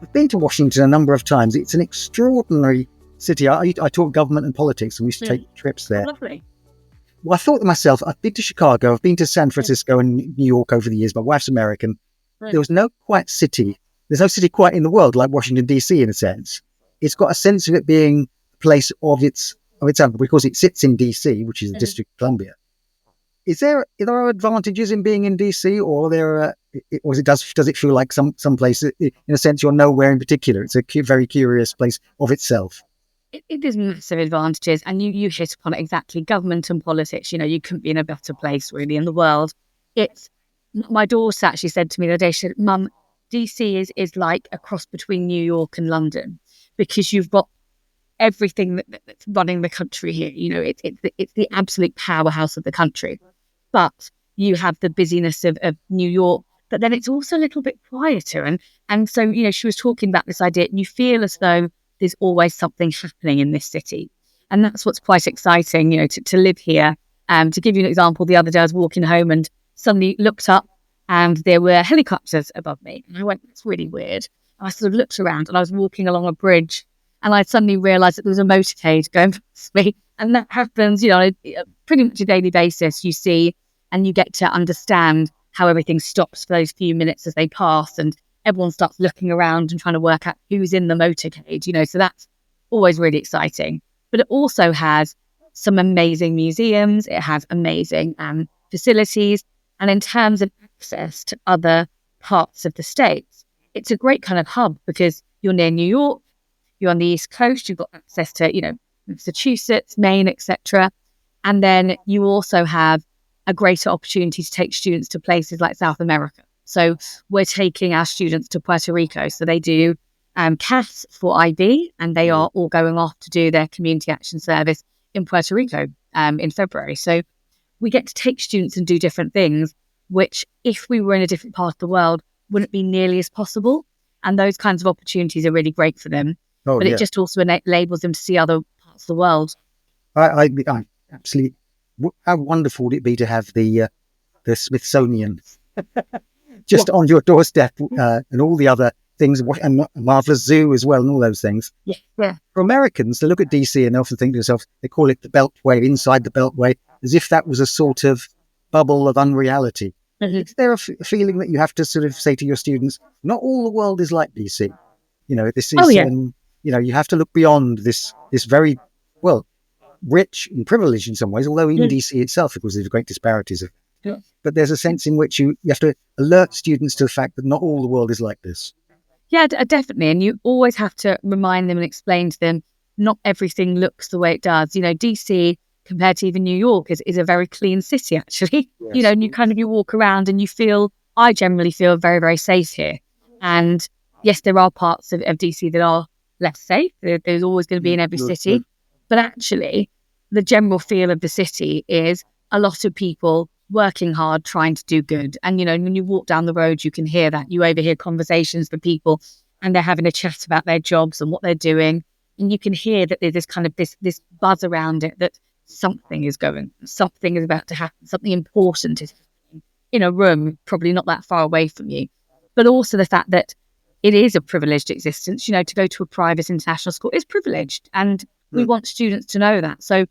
I've been to Washington a number of times. It's an extraordinary city. I taught government and politics, and we used to take trips there. Lovely. Well, I thought to myself, I've been to Chicago, I've been to San Francisco and New York over the years. My wife's American. Right. There's no city quite in the world like Washington, D.C. in a sense. It's got a sense of it being a place of its own because it sits in D.C., which is the District of Columbia. Are there advantages in being in D.C., or does it feel like some place, in a sense, you're nowhere in particular? It's a very curious place of itself. It is massive advantages, and you hit upon it exactly. Government and politics, you couldn't be in a better place really in the world. My daughter actually said to me the other day, she said, "Mum, DC is like a cross between New York and London, because you've got everything that's running the country here. It's the absolute powerhouse of the country, but you have the busyness of New York, but then it's also a little bit quieter. And so, she was talking about this idea, and you feel as though there's always something happening in this city. And that's what's quite exciting, to live here. To give you an example, the other day I was walking home and suddenly looked up and there were helicopters above me. And I went, that's really weird. And I sort of looked around and I was walking along a bridge and I suddenly realised that there was a motorcade going past me. And that happens, pretty much a daily basis. You see and you get to understand how everything stops for those few minutes as they pass, and everyone starts looking around and trying to work out who's in the motorcade, so that's always really exciting. But it also has some amazing museums, it has amazing facilities, and in terms of access to other parts of the States, it's a great kind of hub because you're near New York, you're on the East Coast, you've got access to, Massachusetts, Maine, etc. And then you also have a greater opportunity to take students to places like South America. So we're taking our students to Puerto Rico. So they do CAS for IB, and they are all going off to do their community action service in Puerto Rico in February. So we get to take students and do different things, which if we were in a different part of the world, wouldn't be nearly as possible. And those kinds of opportunities are really great for them. It just also enables them to see other parts of the world. I absolutely. How wonderful would it be to have the Smithsonian just on your doorstep, and all the other things, and a marvelous zoo as well, and all those things. Yeah. For Americans, they look at DC and they often think to themselves, they call it the Beltway, inside the Beltway, as if that was a sort of bubble of unreality. Is there a feeling that you have to sort of say to your students, not all the world is like DC? This is, you have to look beyond this very, well, rich and privileged in some ways, although in DC itself, of course, there's great disparities. But there's a sense in which you have to alert students to the fact that not all the world is like this. Yeah, definitely. And you always have to remind them and explain to them, not everything looks the way it does. DC, compared to even New York, is a very clean city, actually. Yes. And you walk around and I generally feel very, very safe here. And yes, there are parts of DC that are less safe. There's always going to be in every city. But actually, the general feel of the city is a lot of people working hard, trying to do good. And, when you walk down the road, you can hear that. You overhear conversations with people and they're having a chat about their jobs and what they're doing. And you can hear that there's kind of this buzz around it, that something is about to happen, something important is happening in a room, probably not that far away from you. But also the fact that it is a privileged existence, to go to a private international school is privileged. And we want students to know that. So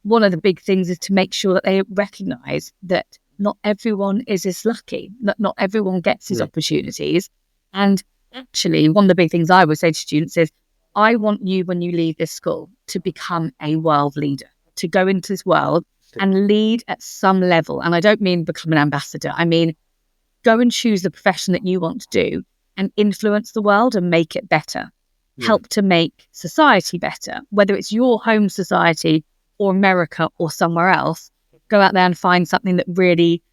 one of the big things is to make sure that they recognise that not everyone is as lucky, that not everyone gets these opportunities. And actually, one of the big things I would say to students is, I want you, when you leave this school, to become a world leader, to go into this world and lead at some level. And I don't mean become an ambassador. I mean, go and choose the profession that you want to do and influence the world and make it better. Help to make society better, whether it's your home society or America or somewhere else. Go out there and find something that really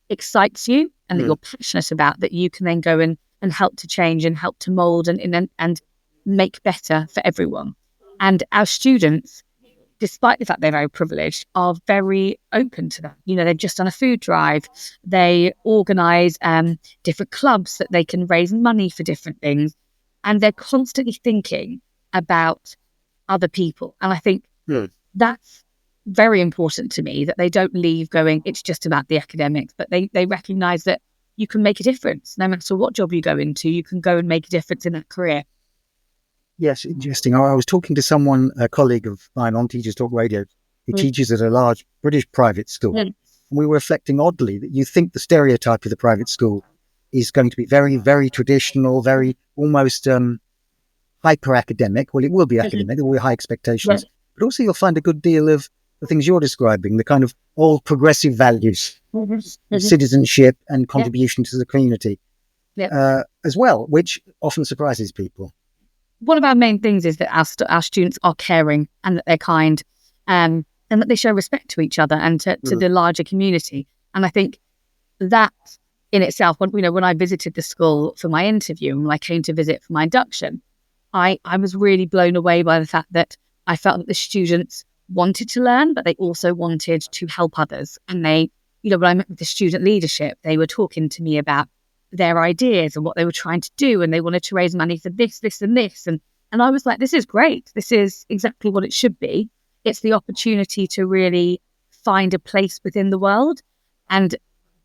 excites you and that you're passionate about, that you can then go and help to change and help to mould and make better for everyone. And our students, despite the fact they're very privileged, are very open to that. They've just done a food drive. They organise different clubs that they can raise money for different things. And they're constantly thinking about other people. And I think that's very important to me, that they don't leave going, it's just about the academics, but they recognise that you can make a difference. No matter what job you go into, you can go and make a difference in that career. Yes, interesting. I was talking to someone, a colleague of mine on Teachers Talk Radio, who teaches at a large British private school. And we were reflecting oddly that you think the stereotype of the private school is going to be very, very traditional, very almost hyper-academic. Well, it will be academic, there will be high expectations. But also you'll find a good deal of the things you're describing, the kind of old progressive values, citizenship and contribution to the community as well, which often surprises people. One of our main things is that our students are caring and that they're kind, and that they show respect to each other and to the larger community. And I think that in itself, when I visited the school for my interview and when I came to visit for my induction, I was really blown away by the fact that I felt that the students wanted to learn, but they also wanted to help others. And they, when I met with the student leadership, they were talking to me about their ideas and what they were trying to do. And they wanted to raise money for this, this and this. And I was like, this is great. This is exactly what it should be. It's the opportunity to really find a place within the world and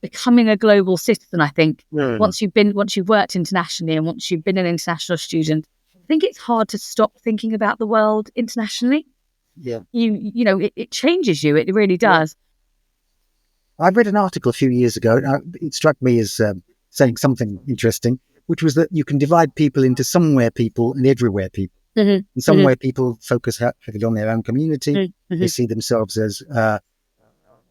becoming a global citizen. I think once you've worked internationally and once you've been an international student, I think it's hard to stop thinking about the world internationally. Yeah. It changes you. It really does. I read an article a few years ago. It struck me as saying something interesting, which was that you can divide people into somewhere people and everywhere people. And somewhere people focus heavily on their own community. They see themselves as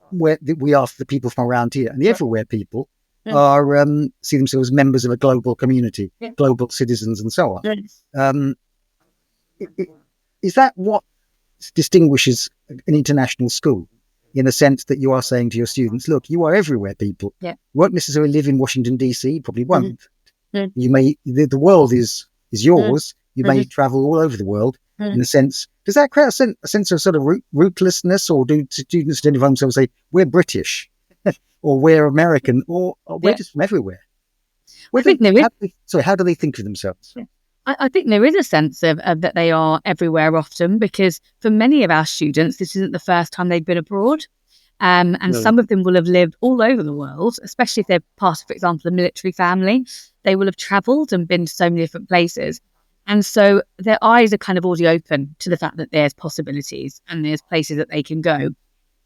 where we are the people from around here. And the everywhere people are see themselves as members of a global community, global citizens and so on. Is that what distinguishes an international school, in the sense that you are saying to your students, look, you are everywhere people. You won't necessarily live in Washington, DC, you probably won't. You may, the world is yours. You may travel all over the world in a sense. Does that create a sense of sort of rootlessness, or do students identify themselves and say, we're British or we're American or we're just from everywhere? How do they think of themselves? I think there is a sense of that they are everywhere often, because for many of our students, this isn't the first time they've been abroad. And some of them will have lived all over the world, especially if they're part of, for example, a military family. they will have travelled and been to so many different places. And so their eyes are kind of already open to the fact that there's possibilities and there's places that they can go.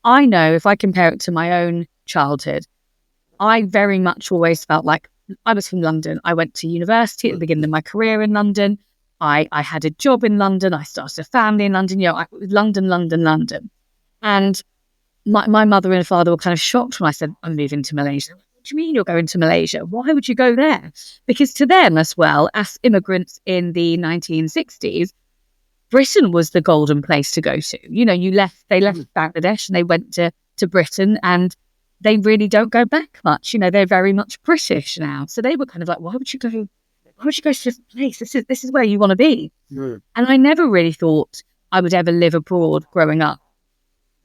I know if I compare it to my own childhood, I very much always felt like I was from London. I went to university at the beginning of my career in London. I had a job in London. I started a family in London. London. And my mother and father were kind of shocked when I said, I'm moving to Malaysia. What do you mean you're going to Malaysia? Why would you go there? Because to them as well, as immigrants in the 1960s, Britain was the golden place to go to. You know, they left Bangladesh and they went to Britain, and they really don't go back much. You know, they're very much British now. So they were kind of like, why would you go to this place? This is where you want to be. And I never really thought I would ever live abroad growing up.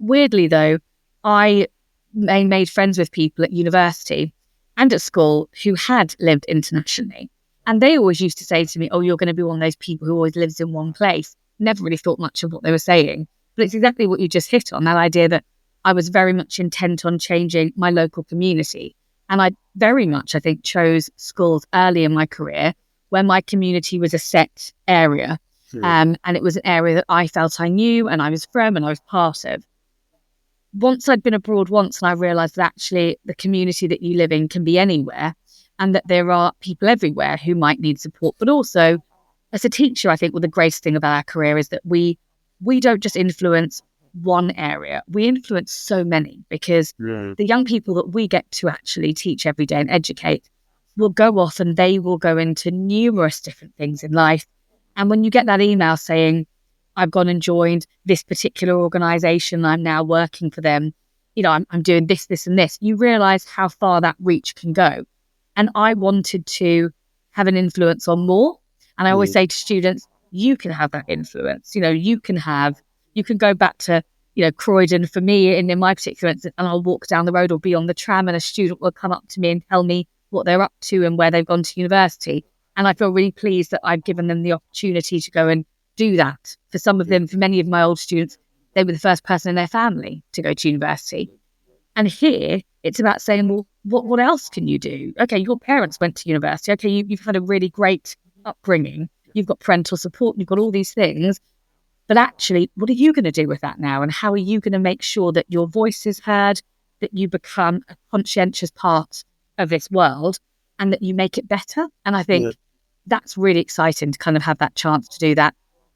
Weirdly though, I made friends with people at university and at school who had lived internationally. And they always used to say to me, oh, you're going to be one of those people who always lives in one place. Never really thought much of what they were saying. But it's exactly what you just hit on, that idea that I was very much intent on changing my local community. And I very much, I think, chose schools early in my career where my community was a set area. And it was an area that I felt I knew and I was from and I was part of. Once I'd been abroad and I realised that actually the community that you live in can be anywhere and that there are people everywhere who might need support. But also, as a teacher, I think the greatest thing about our career is that we don't just influence one area. We influence so many, because the young people that we get to actually teach every day and educate will go off and they will go into numerous different things in life. And when you get that email saying, I've gone and joined this particular organisation, I'm now working for them, you know, I'm doing this, this and this, you realise how far that reach can go. And I wanted to have an influence on more. And I always say to students, you can have that influence. You know, you can go back to, you know, Croydon for me in my particular instance, and I'll walk down the road or be on the tram and a student will come up to me and tell me what they're up to and where they've gone to university. And I feel really pleased that I've given them the opportunity to go and do that. For some of them, for many of my old students, they were the first person in their family to go to university. And here it's about saying, well, what else can you do? Okay, your parents went to university. Okay, you've had a really great upbringing. You've got parental support. You've got all these things. But actually, what are you going to do with that now? And how are you going to make sure that your voice is heard, that you become a conscientious part of this world and that you make it better? And I think that's really exciting to kind of have that chance to do that.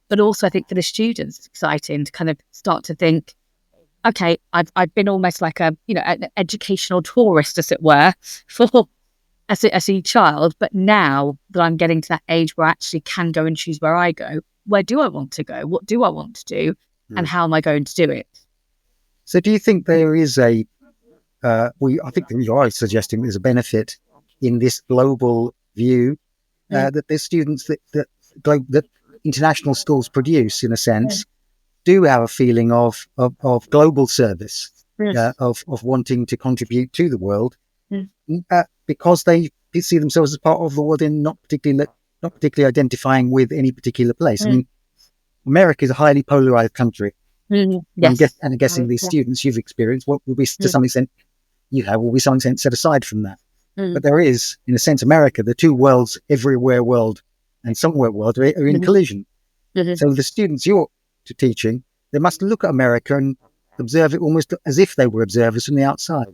But also I think for the students, it's exciting to kind of start to think, okay, I've been almost like an educational tourist, as it were, as a child. But now that I'm getting to that age where I actually can go and choose where I go, where do I want to go? What do I want to do? And how am I going to do it? So do you think there is I think that you are suggesting there's a benefit in this global view that there's students that international schools produce, in a sense, do have a feeling of global service, of wanting to contribute to the world, because they see themselves as part of the world and not particularly identifying with any particular place. I mean, America is a highly polarized country. Yes. I'm guessing these students you've experienced will be, to some extent, will be some extent set aside from that. But there is, in a sense, America, the two worlds, everywhere world and somewhere world, are in collision. So the students you're teaching, they must look at America and observe it almost as if they were observers from the outside.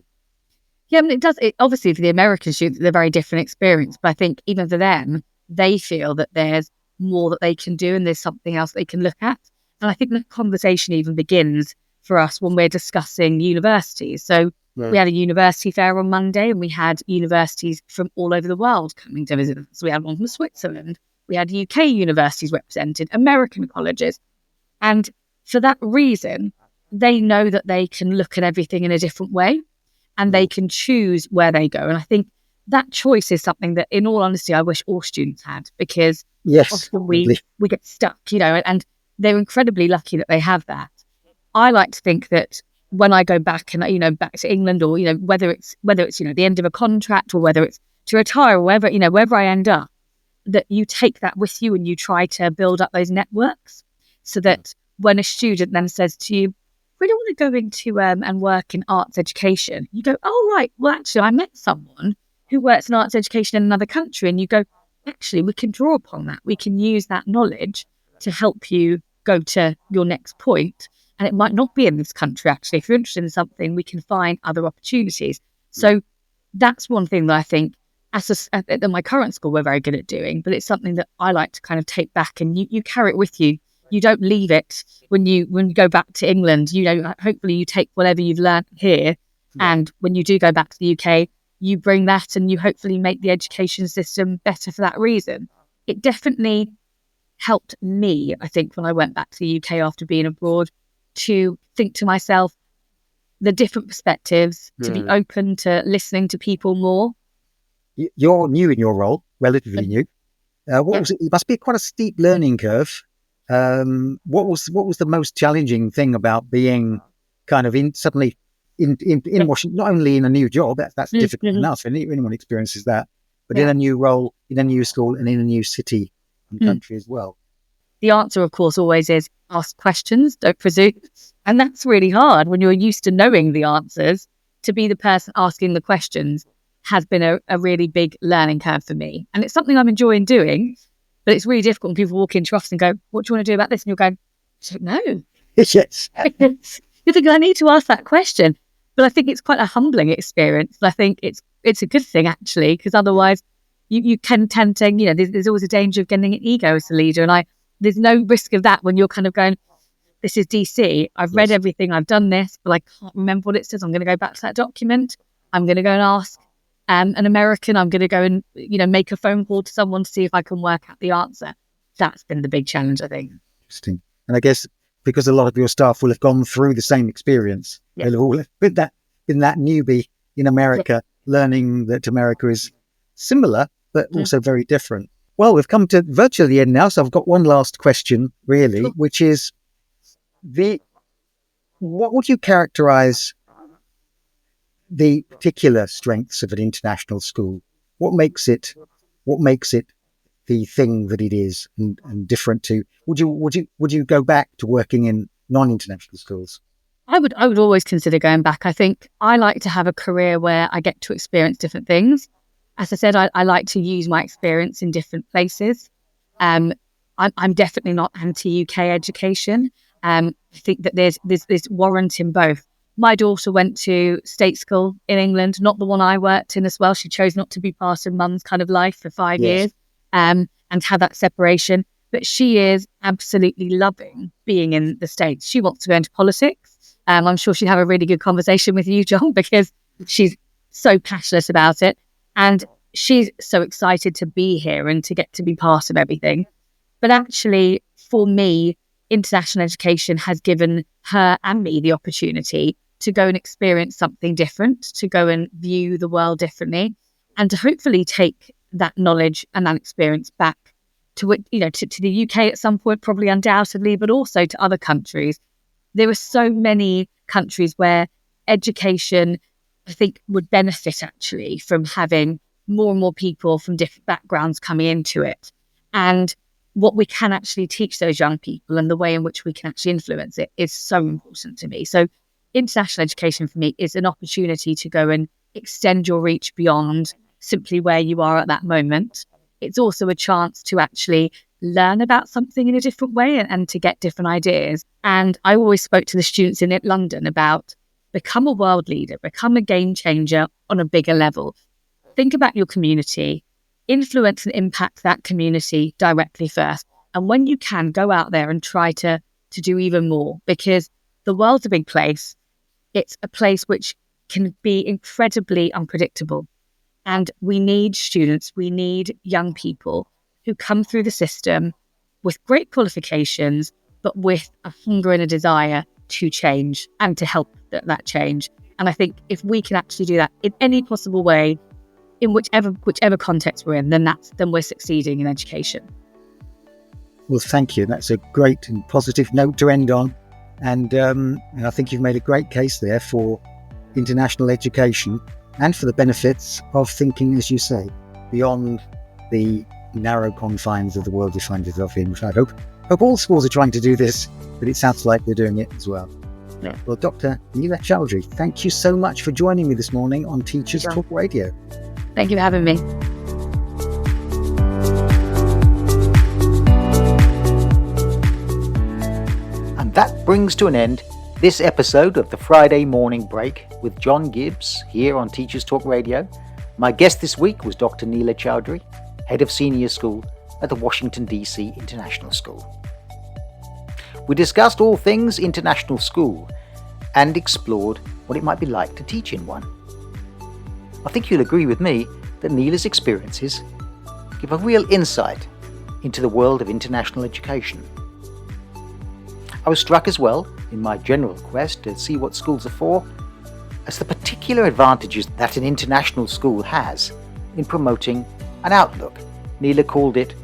Yeah, I mean, obviously for the American students, it's a very different experience. But I think even for them, they feel that there's more that they can do and there's something else they can look at. And I think the conversation even begins for us when we're discussing universities. So we had a university fair on Monday and we had universities from all over the world coming to visit us. So we had one from Switzerland. We had UK universities represented, American colleges. And for that reason, they know that they can look at everything in a different way and they can choose where they go. And I think that choice is something that, in all honesty, I wish all students had, because often we get stuck, and they're incredibly lucky that they have that. I like to think that when I go back and, back to England, or, whether it's the end of a contract or whether it's to retire or wherever I end up, that you take that with you and you try to build up those networks so that when a student then says to you, we don't want to go into and work in arts education, you go, oh, right, well, actually, I met someone who works in arts education in another country, and you go, actually, we can draw upon that. We can use that knowledge to help you go to your next point. And it might not be in this country, actually. If you're interested in something, we can find other opportunities. So that's one thing that I think at my current school, we're very good at doing, but it's something that I like to kind of take back, and you carry it with you. You don't leave it when you go back to England. Hopefully you take whatever you've learned here. And when you do go back to the UK, you bring that, and you hopefully make the education system better for that reason. It definitely helped me, I think, when I went back to the UK after being abroad, to think to myself the different perspectives, to be open to listening to people more. You're new in your role, relatively new. What was it? It must be quite a steep learning curve. What was the most challenging thing about being kind of suddenly in Washington, not only in a new job, that's difficult enough, and anyone experiences that, but in a new role, in a new school, and in a new city and country as well. The answer, of course, always is ask questions, don't presume. And that's really hard when you're used to knowing the answers. To be the person asking the questions has been a really big learning curve for me. And it's something I'm enjoying doing, but it's really difficult when people walk into office and go, what do you want to do about this? And you're going, I don't know. Yes. You think, I need to ask that question. But I think it's quite a humbling experience. I think it's a good thing, actually, because otherwise you can tend to, there's always a danger of getting an ego as a leader. And there's no risk of that when you're kind of going, this is DC. I've read everything. I've done this, but I can't remember what it says. I'm going to go back to that document. I'm going to go and ask an American. I'm going to go and, make a phone call to someone to see if I can work out the answer. That's been the big challenge, I think. Interesting. And I guess because a lot of your staff will have gone through the same experience, they'll have all been that newbie in America, learning that America is similar, but also very different. Well, we've come to virtually the end now, so I've got one last question, really, which is what would you characterize the particular strengths of an international school? What makes it the thing that it is and different to? Would you go back to working in non-international schools? I would always consider going back. I think I like to have a career where I get to experience different things. As I said, I like to use my experience in different places. I'm definitely not anti-UK education. I think that there's warrant in both. My daughter went to state school in England, not the one I worked in as well. She chose not to be part of mum's kind of life for 5 years and had that separation. But she is absolutely loving being in the States. She wants to go into politics. I'm sure she'd have a really good conversation with you, John, because she's so passionate about it. And she's so excited to be here and to get to be part of everything. But actually, for me, international education has given her and me the opportunity to go and experience something different, to go and view the world differently, and to hopefully take that knowledge and that experience back to the UK at some point, probably undoubtedly, but also to other countries. There are so many countries where education, I think, would benefit actually from having more and more people from different backgrounds coming into it. And what we can actually teach those young people and the way in which we can actually influence it is so important to me. So international education for me is an opportunity to go and extend your reach beyond simply where you are at that moment. It's also a chance to actually learn about something in a different way and to get different ideas. And I always spoke to the students in London about become a world leader, become a game changer on a bigger level. Think about your community, influence and impact that community directly first. And when you can, go out there and try to do even more, because the world's a big place. It's a place which can be incredibly unpredictable. And we need students, we need young people who come through the system with great qualifications, but with a hunger and a desire to change and to help that change. And I think if we can actually do that in any possible way, in whichever context we're in, then we're succeeding in education. Well, thank you. That's a great and positive note to end on. And I think you've made a great case there for international education and for the benefits of thinking, as you say, beyond the narrow confines of the world you find yourself in, which I hope all schools are trying to do this, but it sounds like they're doing it as well. Yeah. Well, Dr. Neela Chowdhury, thank you so much for joining me this morning on Teachers Talk Radio. Thank you for having me. And that brings to an end this episode of the Friday Morning Break with John Gibbs here on Teachers Talk Radio. My guest this week was Dr. Neela Chowdhury, Head of Senior School at the Washington DC International School. We discussed all things international school and explored what it might be like to teach in one. I think you'll agree with me that Neela's experiences give a real insight into the world of international education. I was struck as well, in my general quest to see what schools are for, as the particular advantages that an international school has in promoting an outlook. Neela called it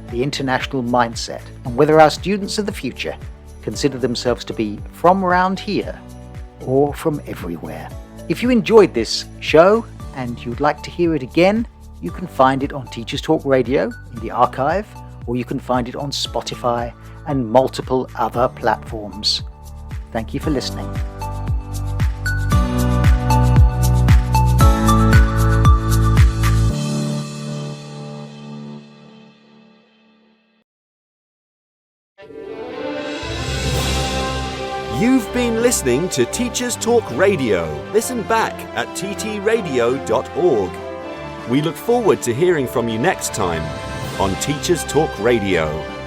the international mindset, and whether our students of the future consider themselves to be from around here or from everywhere. If you enjoyed this show and you'd like to hear it again, you can find it on Teachers Talk Radio in the archive, or you can find it on Spotify and multiple other platforms. Thank you for listening. You've been listening to Teachers Talk Radio. Listen back at ttradio.org. We look forward to hearing from you next time on Teachers Talk Radio.